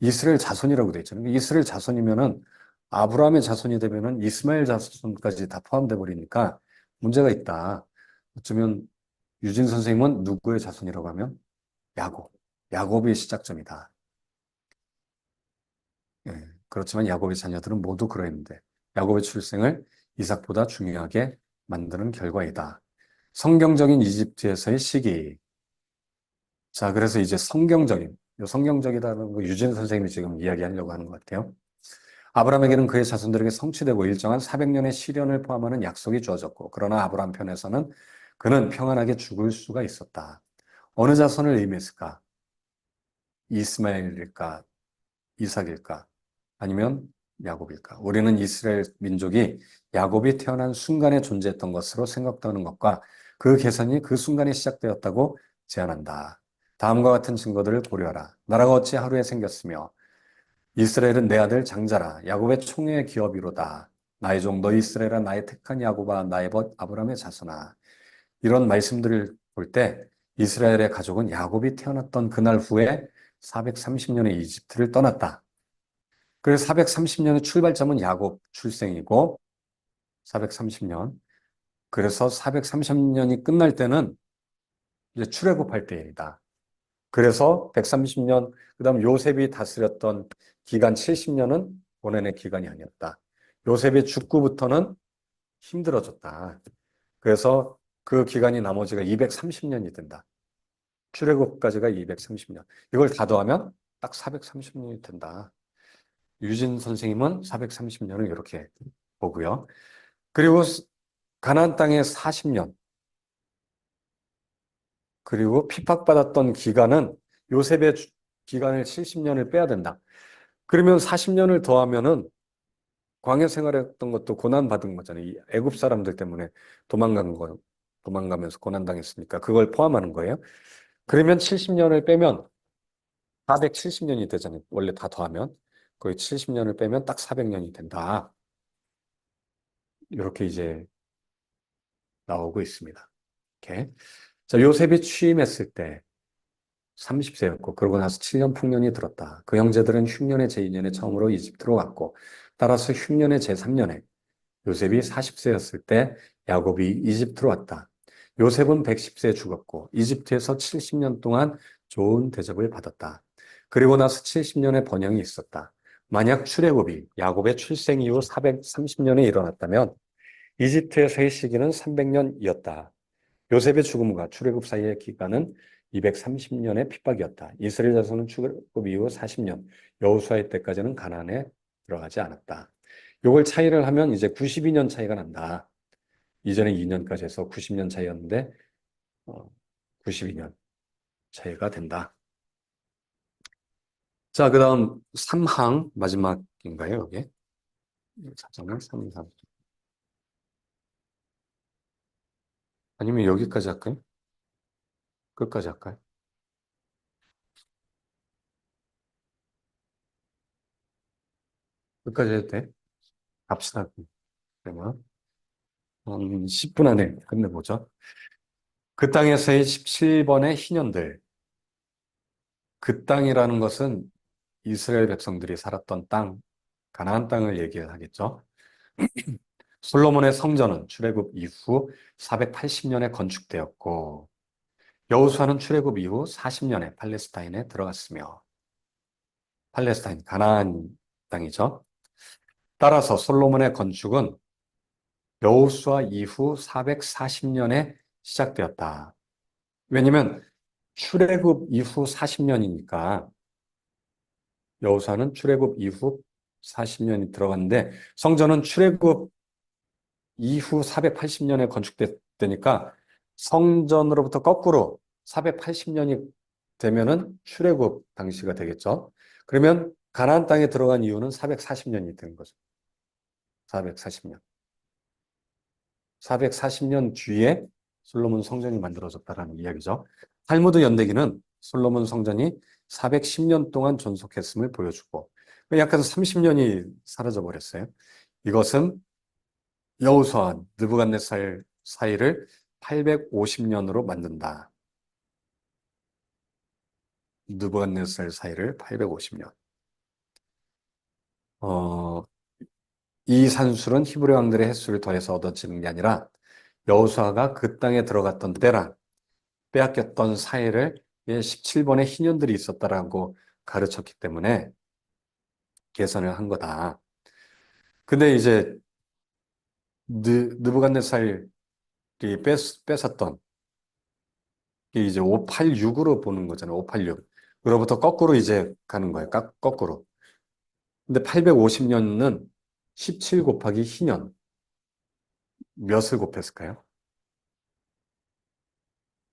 이스라엘 자손이라고 돼 있잖아요. 이스라엘 자손이면은 아브라함의 자손이 되면은 이스마엘 자손까지 다 포함돼 버리니까 문제가 있다. 어쩌면 유진 선생님은 누구의 자손이라고 하면 야곱. 야곱의 시작점이다. 예, 그렇지만 야곱의 자녀들은 모두 그러했는데 야곱의 출생을 이삭보다 중요하게 만드는 결과이다. 성경적인 이집트에서의 시기. 자, 그래서 이제 성경적인, 요 성경적이라는 거 유진 선생님이 지금 이야기하려고 하는 것 같아요. 아브라함에게는 그의 자손들에게 성취되고 일정한 400년의 시련을 포함하는 약속이 주어졌고, 그러나 아브라함 편에서는 그는 평안하게 죽을 수가 있었다. 어느 자손을 의미했을까? 이스마엘일까? 이삭일까? 아니면 야곱일까? 우리는 이스라엘 민족이 야곱이 태어난 순간에 존재했던 것으로 생각되는 것과 그 계산이 그 순간에 시작되었다고 제안한다. 다음과 같은 증거들을 고려하라. 나라가 어찌 하루에 생겼으며 이스라엘은 내 아들 장자라. 야곱의 총회의 기업이로다. 나의 종너 이스라엘아 나의 택한 야곱아 나의 벗 아브라함의 자손아. 이런 말씀들을 볼 때 이스라엘의 가족은 야곱이 태어났던 그날 후에 430년의 이집트를 떠났다. 그래서 430년의 출발점은 야곱 출생이고 430년. 그래서 430년이 끝날 때는 이제 출애굽할 때이다. 그래서 130년, 그다음 요셉이 다스렸던 기간 70년은 본인의 기간이 아니었다. 요셉의 죽고부터는 힘들어졌다. 그래서 그 기간이 나머지가 230년이 된다. 출애굽까지가 230년. 이걸 다 더하면 딱 430년이 된다. 유진 선생님은 430년을 이렇게 보고요. 그리고 가나안 땅에 40년, 그리고 핍박받았던 기간은 요셉의 기간을 70년을 빼야 된다. 그러면 40년을 더하면은 광야 생활했던 것도 고난 받은 거잖아요. 이 애굽 사람들 때문에 도망간 거, 도망가면서 고난 당했으니까 그걸 포함하는 거예요. 그러면 70년을 빼면 470년이 되잖아요. 원래 다 더하면 거의 70년을 빼면 딱 400년이 된다. 이렇게 이제 나오고 있습니다. 이렇게. 자, 요셉이 취임했을 때 30세였고 그러고 나서 7년 풍년이 들었다. 그 형제들은 흉년의 제2년에 처음으로 이집트로 왔고 따라서 흉년의 제3년에 요셉이 40세였을 때 야곱이 이집트로 왔다. 요셉은 110세에 죽었고 이집트에서 70년 동안 좋은 대접을 받았다. 그리고 나서 70년의 번영이 있었다. 만약 출애굽이 야곱의 출생 이후 430년에 일어났다면 이집트에서의 시기는 300년이었다. 요셉의 죽음과 출애굽 사이의 기간은 230년의 핍박이었다. 이스라엘 자손은 출애굽 이후 40년, 여호수아의 때까지는 가나안에 들어가지 않았다. 요걸 차이를 하면 이제 92년 차이가 난다. 이전에 2년까지 해서 90년 차이였는데 92년 차이가 된다. 자, 그다음 3항 마지막인가요, 이게? 잠깐만, 3항. 아니면 여기까지 할까요? 끝까지 할까요? 끝까지 해도 돼? 갑시다. 그러면 10분 안에 끝내보죠. 그 땅에서의 17번의 희년들. 그 땅이라는 것은 이스라엘 백성들이 살았던 땅, 가나안 땅을 얘기하겠죠. 솔로몬의 성전은 출애굽 이후 480년에 건축되었고 여호수아는 출애굽 이후 40년에 팔레스타인에 들어갔으며 팔레스타인 가나안 땅이죠. 따라서 솔로몬의 건축은 여호수아 이후 440년에 시작되었다. 왜냐면 출애굽 이후 40년이니까 여호수아는 출애굽 이후 40년이 들어갔는데 성전은 출애굽 이후 480년에 건축됐다니까 성전으로부터 거꾸로 480년이 되면은 출애굽 당시가 되겠죠. 그러면 가나안 땅에 들어간 이유는 440년이 된 거죠. 440년. 440년 뒤에 솔로몬 성전이 만들어졌다라는 이야기죠. 탈무드 연대기는 솔로몬 성전이 410년 동안 존속했음을 보여주고 약간 30년이 사라져 버렸어요. 이것은 여호수아 느부갓네살 사이를 850년으로 만든다. 느부갓네살 사이를 850년. 이 산술은 히브리 왕들의 횟수를 더해서 얻어지는 게 아니라 여호수아가 그 땅에 들어갔던 때랑 빼앗겼던 사이를 17번의 희년들이 있었다라고 가르쳤기 때문에 계산을 한 거다. 근데 이제 느부갓네살이 뺏었던 게 이제 586으로 보는 거잖아요. 586. 그로부터 거꾸로 이제 가는 거예요. 거꾸로. 근데 850년은 17 곱하기 희년. 몇을 곱했을까요?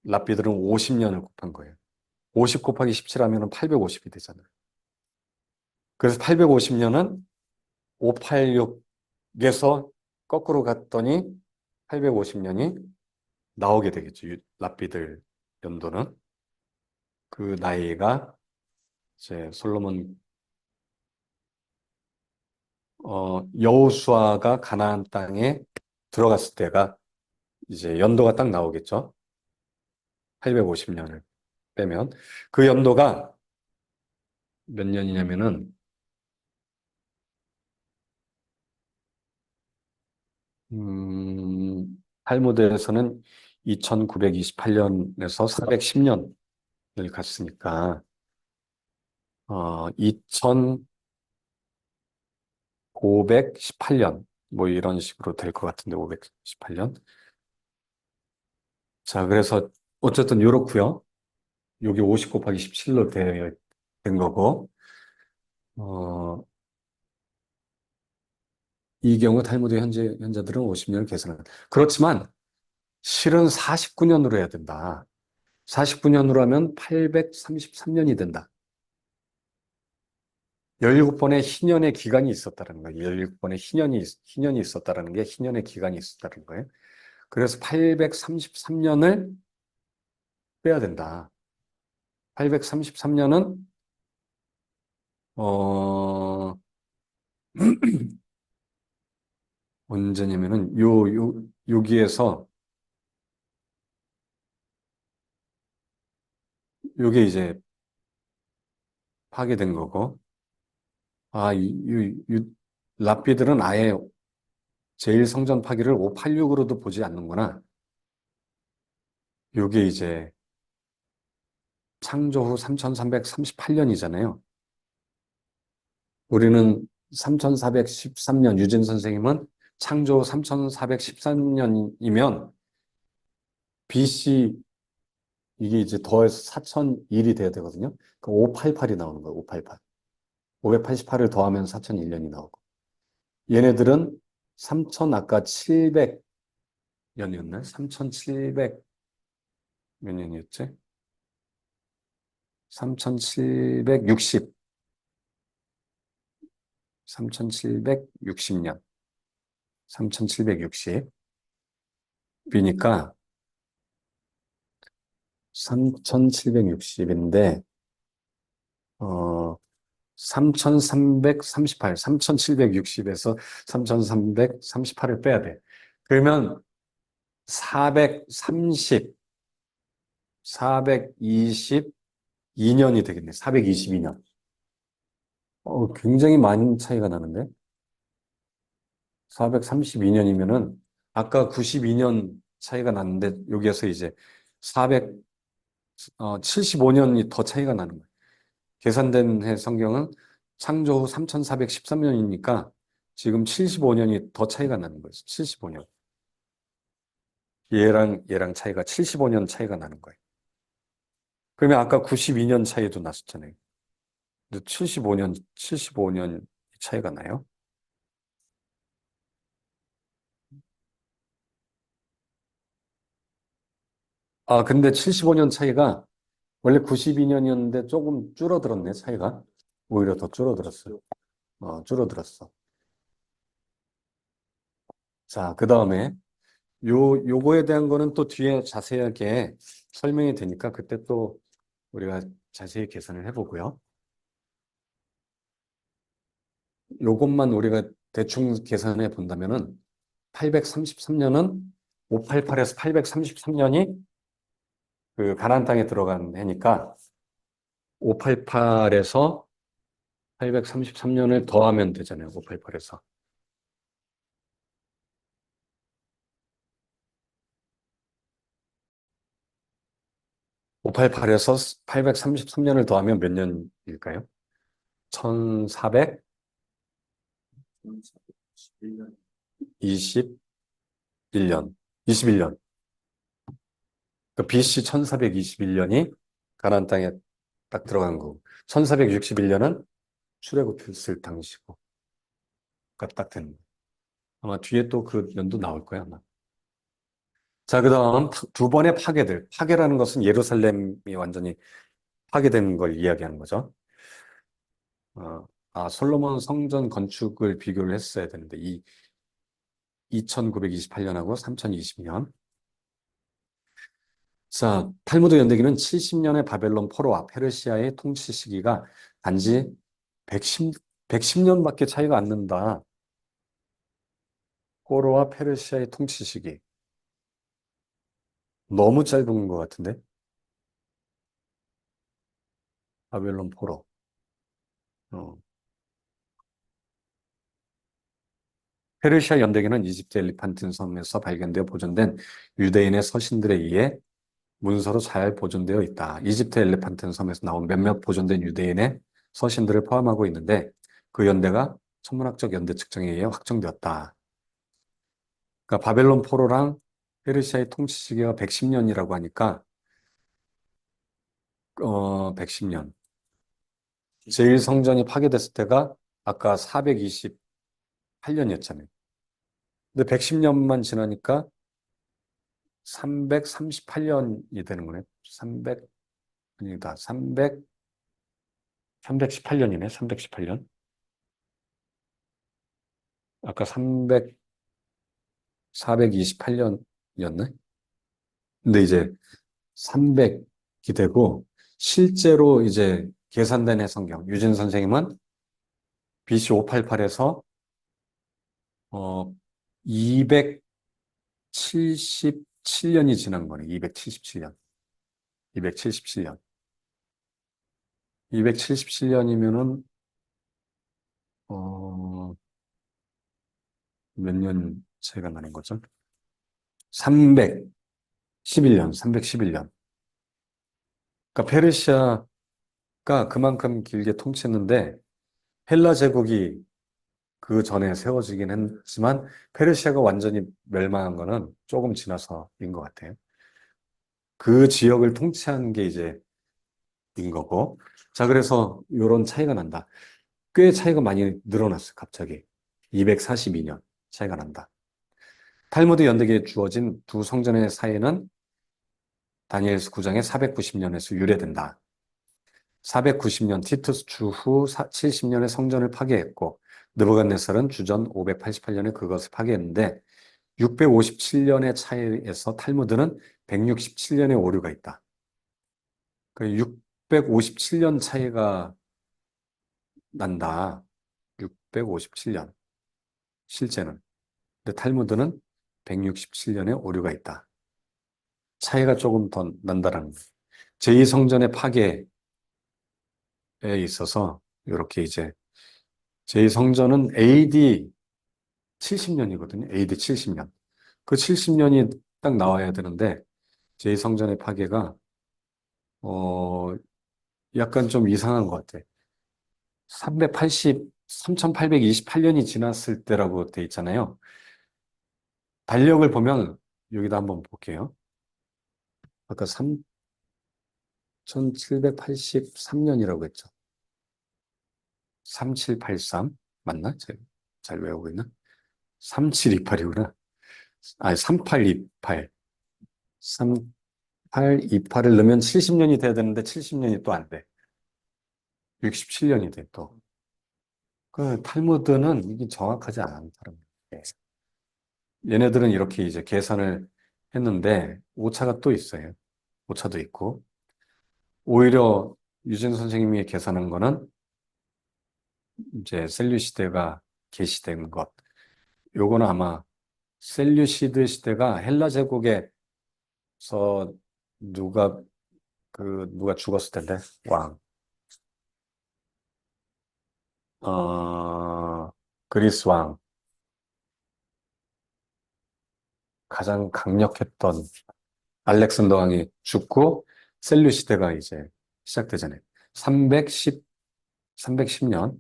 랍비들은 50년을 곱한 거예요. 50 곱하기 17 하면 850이 되잖아요. 그래서 850년은 586에서 거꾸로 갔더니 850년이 나오게 되겠죠. 랍비들 연도는. 그 나이가 이제 솔로몬 여호수아가 가나안 땅에 들어갔을 때가 이제 연도가 딱 나오겠죠. 850년을 빼면 그 연도가 몇 년이냐면은 탈무드에서는 2928년에서 410년을 갔으니까 2518년 뭐 이런 식으로 될 것 같은데 518년. 자, 그래서 어쨌든 요렇고요. 여기 50 곱하기 17로 된 거고 어, 이 경우 탈무드 현자들은 50년을 계산한다. 그렇지만 실은 49년으로 해야 된다. 49년으로 하면 833년이 된다. 17번의 희년의 기간이 있었다는 거예요. 17번의 희년이 있었다는 게 희년의 기간이 있었다는 거예요. 그래서 833년을 빼야 된다. 833년은 어 언제냐면은 여기에서 요게 이제 파괴된 거고 랍비들은 아예 제1성전 파기를 586으로도 보지 않는구나. 요게 이제 창조 후 3338년이잖아요. 우리는 3413년, 유진 선생님은 창조 후 3413년이면 BC 이게 이제 더해서 4001이 돼야 되거든요. 그 588이 나오는 거예요. 588. 588을 더하면 4001년이 나오고. 얘네들은 3000 아까 700년이었나요? 3700 몇 년이었지? 3760, 3760년, 3760이니까 3760인데, 3338, 3760에서 3338을 빼야 돼. 그러면 430, 422년이 되겠네. 422년. 굉장히 많은 차이가 나는데? 432년이면은 아까 92년 차이가 났는데 여기에서 이제 475년이 더 차이가 나는 거예요. 계산된 해 성경은 창조 후 3413년이니까 지금 75년이 더 차이가 나는 거예요. 75년. 얘랑 차이가 75년 차이가 나는 거예요. 그러면 아까 92년 차이도 났었잖아요. 근데 75년 차이가 나요? 근데 75년 차이가 원래 92년이었는데 조금 줄어들었네, 차이가. 오히려 더 줄어들었어요. 줄어들었어. 자, 그 다음에 요거에 대한 거는 또 뒤에 자세하게 설명이 되니까 그때 또 우리가 자세히 계산을 해보고요. 요것만 우리가 대충 계산해 본다면은 833년은 588에서 833년이 그 가나안 땅에 들어간 해니까 588에서 833년을 더하면 되잖아요. 588에서. 588에서 833년을 더하면 몇 년일까요? 1421년. 21년. 그 BC 1421년이 가나안 땅에 딱 들어간 거고 1461년은 출애굽했을 당시고 딱 되는 거예요. 아마 뒤에 또 그 연도 나올 거야 아마. 자, 그다음 두 번의 파괴들. 파괴라는 것은 예루살렘이 완전히 파괴된 걸 이야기하는 거죠. 솔로몬 성전 건축을 비교를 했어야 되는데, 2928년하고 3020년. 자, 탈무드 연대기는 70년의 바벨론 포로와 페르시아의 통치 시기가 단지 110년밖에 차이가 안 난다. 포로와 페르시아의 통치 시기. 너무 짧은 것 같은데? 바벨론 포로. 어. 페르시아 연대기는 이집트 엘리판틴 섬에서 발견되어 보존된 유대인의 서신들에 의해 문서로 잘 보존되어 있다. 이집트 엘레판트 섬에서 나온 몇몇 보존된 유대인의 서신들을 포함하고 있는데 그 연대가 천문학적 연대 측정에 의해 확정되었다. 그러니까 바벨론 포로랑 페르시아의 통치 시기가 110년이라고 하니까 110년. 제일 성전이 파괴됐을 때가 아까 428년이었잖아요. 근데 110년만 지나니까 338년이 되는 거네. 300 아니다. 318년이네. 318년. 아까 428년이었네? 근데 이제 300이 되고, 실제로 이제 계산된 해성경, 유진 선생님은 BC 588에서, 277년이 지난 거네. 277년. 277년. 277년이면은, 어, 몇 년 차이가 나는 거죠? 311년, 311년. 그러니까 페르시아가 그만큼 길게 통치했는데, 헬라 제국이 그 전에 세워지긴 했지만 페르시아가 완전히 멸망한 거는 조금 지나서인 것 같아요. 그 지역을 통치한 게 이제 인 거고. 자, 그래서 이런 차이가 난다. 꽤 차이가 많이 늘어났어요, 갑자기. 242년 차이가 난다. 탈무드 연대기에 주어진 두 성전의 사이는 다니엘서 9장의 490년에서 유래된다. 490년 티투스 주후 70년에 성전을 파괴했고 느부갓네살은 주전 588년에 그것을 파괴했는데 657년의 차이에서 탈무드는 167년의 오류가 있다. 그 657년 차이가 난다. 657년. 실제는. 근데 탈무드는 167년의 오류가 있다. 차이가 조금 더 난다라는 거예요. 제2성전의 파괴에 있어서 이렇게 이제 제2성전은 AD 70년이거든요. AD 70년. 그 70년이 딱 나와야 되는데 제2성전의 파괴가 어 약간 좀 이상한 것 같아. 3828년이 지났을 때라고 돼 있잖아요. 달력을 보면 여기다 한번 볼게요. 아까 3783년이라고 했죠. 3783 맞나? 잘 외우고 있나? 3728이구나. 아니 3828. 3828을 넣으면 70년이 돼야 되는데 70년이 또 안 돼. 67년이 돼 또. 그 탈무드는 이게 정확하지 않은 사람. 얘네들은 이렇게 이제 계산을 했는데 오차가 또 있어요. 오차도 있고. 오히려 유진 선생님이 계산한 거는 이제 셀류시대가 개시된 것. 요거는 아마 셀류시드 시대가 헬라 제국에서 누가 누가 죽었을 텐데 왕. 그리스 왕 가장 강력했던 알렉산더 왕이 죽고 셀류시대가 이제 시작되잖아요. 310년.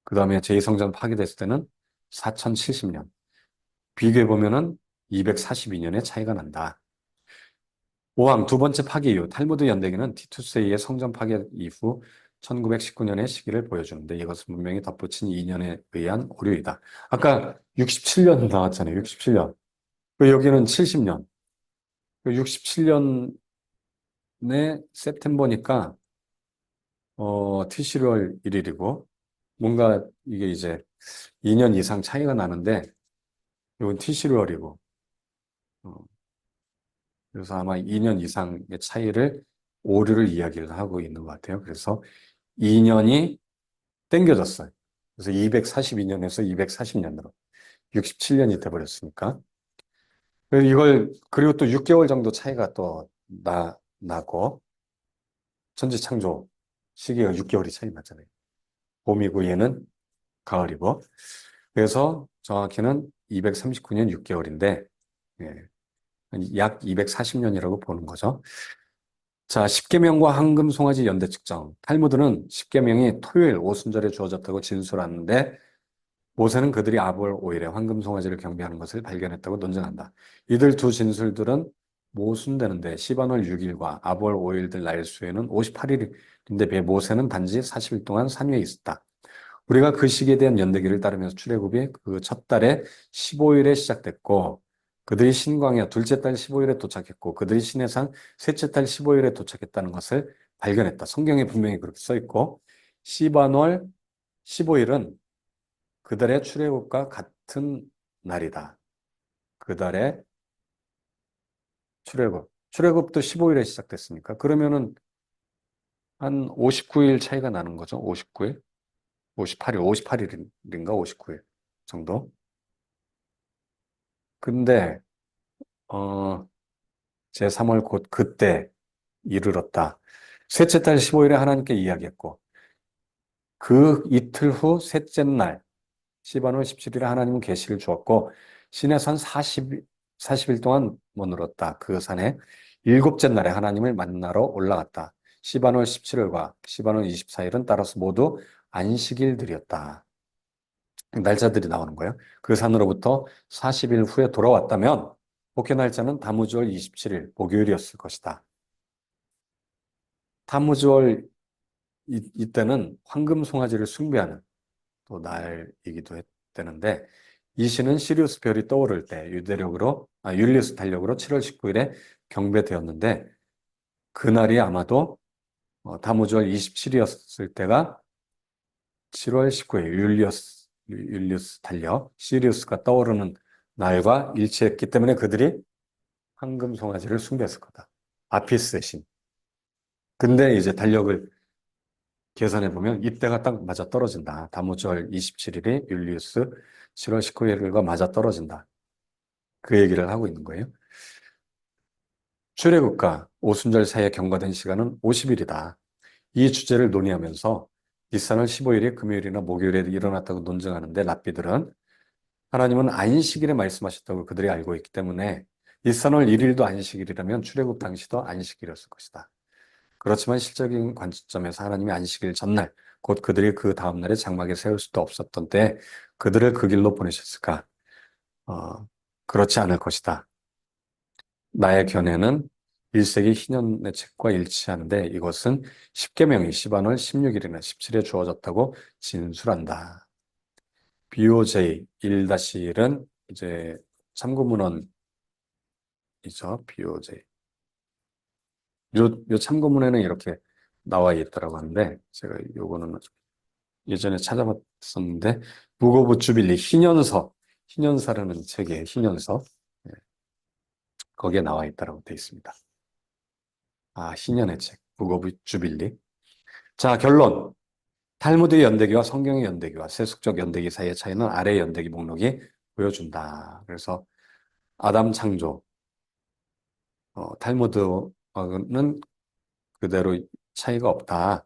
그 다음에 제2성전 파괴됐을 때는 4070년. 비교해 보면은 242년의 차이가 난다. 5항 두 번째 파괴 이후 탈무드 연대기는 티투스의 성전 파괴 이후 1919년의 시기를 보여주는데 이것은 분명히 덧붙인 2년에 의한 오류이다. 아까 67년 나왔잖아요. 67년. 여기는 70년. 67년에 september니까 티시월 1일이고 뭔가 이게 이제 2년 이상 차이가 나는데 이건 티시월이고 그래서 아마 2년 이상의 차이를 오류를 이야기를 하고 있는 것 같아요. 그래서 2년이 땡겨졌어요. 그래서 242년에서 240년으로 67년이 돼버렸으니까. 그리고 또 6개월 정도 차이가 또 나고, 천지창조 시기가 6개월이 차이 나잖아요. 봄이고 얘는 가을이고. 그래서 정확히는 239년 6개월인데, 약 240년이라고 보는 거죠. 자, 십계명과 황금 송아지 연대 측정. 탈무드는 십계명이 토요일 오순절에 주어졌다고 진술하는데 모세는 그들이 아볼 5일에 황금 송아지를 경배하는 것을 발견했다고 논증한다. 이들 두 진술들은 모순되는데 시반월 6일과 아볼 5일들 날수에는 58일인데 비해 모세는 단지 40일 동안 산 위에 있었다. 우리가 그 시기에 대한 연대기를 따르면서 출애굽이 그 첫 달에 15일에 시작됐고 그들이 신광야 둘째 달 15일에 도착했고 그들이 시내산 셋째 달 15일에 도착했다는 것을 발견했다. 성경에 분명히 그렇게 써 있고 시반월 15일은 그달의 출애굽과 같은 날이다. 그달의 출애굽도 15일에 시작됐으니까 그러면은 한 59일 차이가 나는 거죠. 59일, 58일, 58일인가 59일 정도. 근데 어 제3월 곧 그때 이르렀다. 셋째 달 15일에 하나님께 이야기했고 그 이틀 후 셋째 날 시반월 17일에 하나님은 계시를 주었고 신의 산 40일 동안 머물렀다. 그 산에 일곱째 날에 하나님을 만나러 올라갔다. 시반월 17일과 시반월 24일은 따라서 모두 안식일들이었다. 날짜들이 나오는 거예요. 그 산으로부터 40일 후에 돌아왔다면 복귀 날짜는 다무주월 27일 목요일이었을 것이다. 다무주월 이때는 황금 송아지를 숭배하는 또 날이기도 했다는데 이 시는 시리우스 별이 떠오를 때 율리우스 달력으로 7월 19일에 경배되었는데 그날이 아마도 다무주월 27일이었을 때가 7월 19일 율리우스 달력 시리우스가 떠오르는 날과 일치했기 때문에 그들이 황금 송아지를 숭배했을 거다. 아피스의 신. 근데 이제 달력을 계산해 보면 이때가 딱 맞아 떨어진다. 다무절 27일이 율리우스 7월 19일과 맞아 떨어진다. 그 얘기를 하고 있는 거예요. 출애굽과 오순절 사이에 경과된 시간은 50일이다. 이 주제를 논의하면서 니산을 15일이 금요일이나 목요일에 일어났다고 논증하는데 랍비들은 하나님은 안식일에 말씀하셨다고 그들이 알고 있기 때문에 니산월 1일도 안식일이라면 출애굽 당시도 안식일이었을 것이다. 그렇지만 실적인 관점에서 하나님이 안식일 전날, 곧 그들이 그 다음날에 장막에 세울 수도 없었던 때 그들을 그 길로 보내셨을까? 그렇지 않을 것이다. 나의 견해는 1세기 희년의 책과 일치하는데 이것은 십계명이 시반월 16일이나 17일에 주어졌다고 진술한다. BOJ 1-1은 이제 참고문헌이죠. BOJ. 요 참고문에는 이렇게 나와 있더라고 하는데 제가 요거는 예전에 찾아봤었는데 북 오브 주빌리 희년사라는 책이에요. 희년서. 예, 거기에 나와 있다라고 되어 있습니다. 희년의 책, 북 오브 주빌리. 자, 결론. 탈무드의 연대기와 성경의 연대기와 세속적 연대기 사이의 차이는 아래 연대기 목록이 보여준다. 그래서 아담 창조, 탈무드는 그대로 차이가 없다.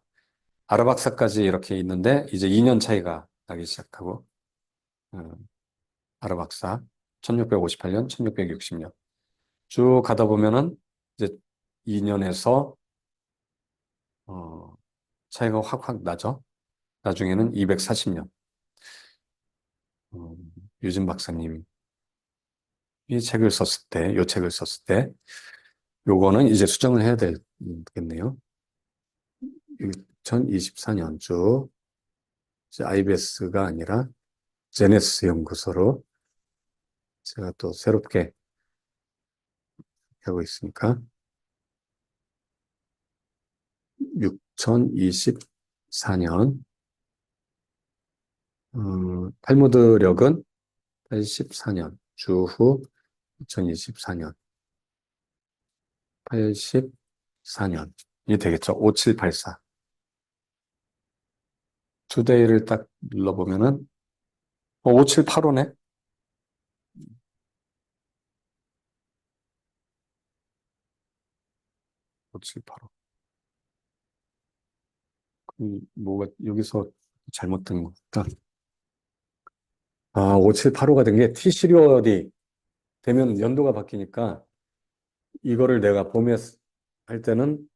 아르박사까지 이렇게 있는데 이제 2년 차이가 나기 시작하고 아르박사 1658년, 1660년 쭉 가다 보면은 이제 2년에서 차이가 확확 나죠. 나중에는 240년 유진 박사님이 책을 썼을 때, 요 책을 썼을 때 요거는 이제 수정을 해야 되겠네요. 2024년 쭉 이제 IBS가 아니라 제네시스 연구소로 제가 또 새롭게 하고 있으니까 2024년 탈무드력은 84년 주후 2024년 84년이 되겠죠. 5784 투데이를 딱 눌러보면은 5785네. 5785. 뭐가 여기서 잘못된 것 같다. 5785가 된 게 T시리얼이 되면 연도가 바뀌니까 이거를 내가 봄에 할 때는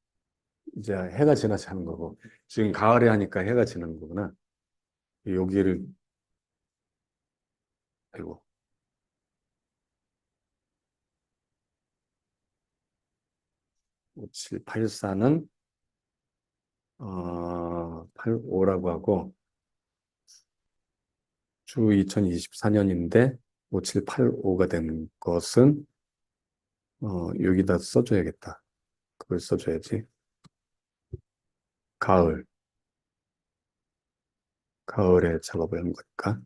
이제 해가 지나지 않은 거고 지금 가을에 하니까 해가 지는 거구나. 여기를 아이고 5784는 85라고 하고 주 2024년인데 5785가 된 것은 여기다 써줘야겠다. 그걸 써줘야지. 가을에 작업을 한 거니까.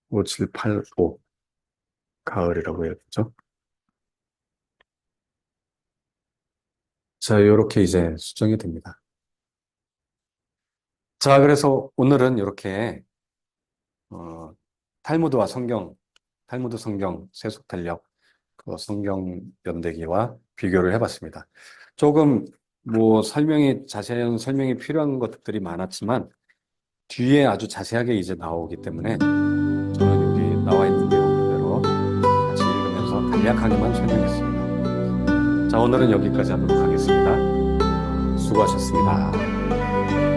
5785 가을이라고 해야겠죠. 자, 이렇게 이제 수정이 됩니다. 자, 그래서 오늘은 이렇게 탈무드와 탈무드 성경, 세속 탄력, 그 성경 연대기와 비교를 해봤습니다. 조금 뭐 자세한 설명이 필요한 것들이 많았지만 뒤에 아주 자세하게 이제 나오기 때문에 저는 여기 나와 있는 내용 그대로 같이 읽으면서 간략하게만 설명했습니다. 자, 오늘은 여기까지 하도록 하겠습니다. 수고하셨습니다.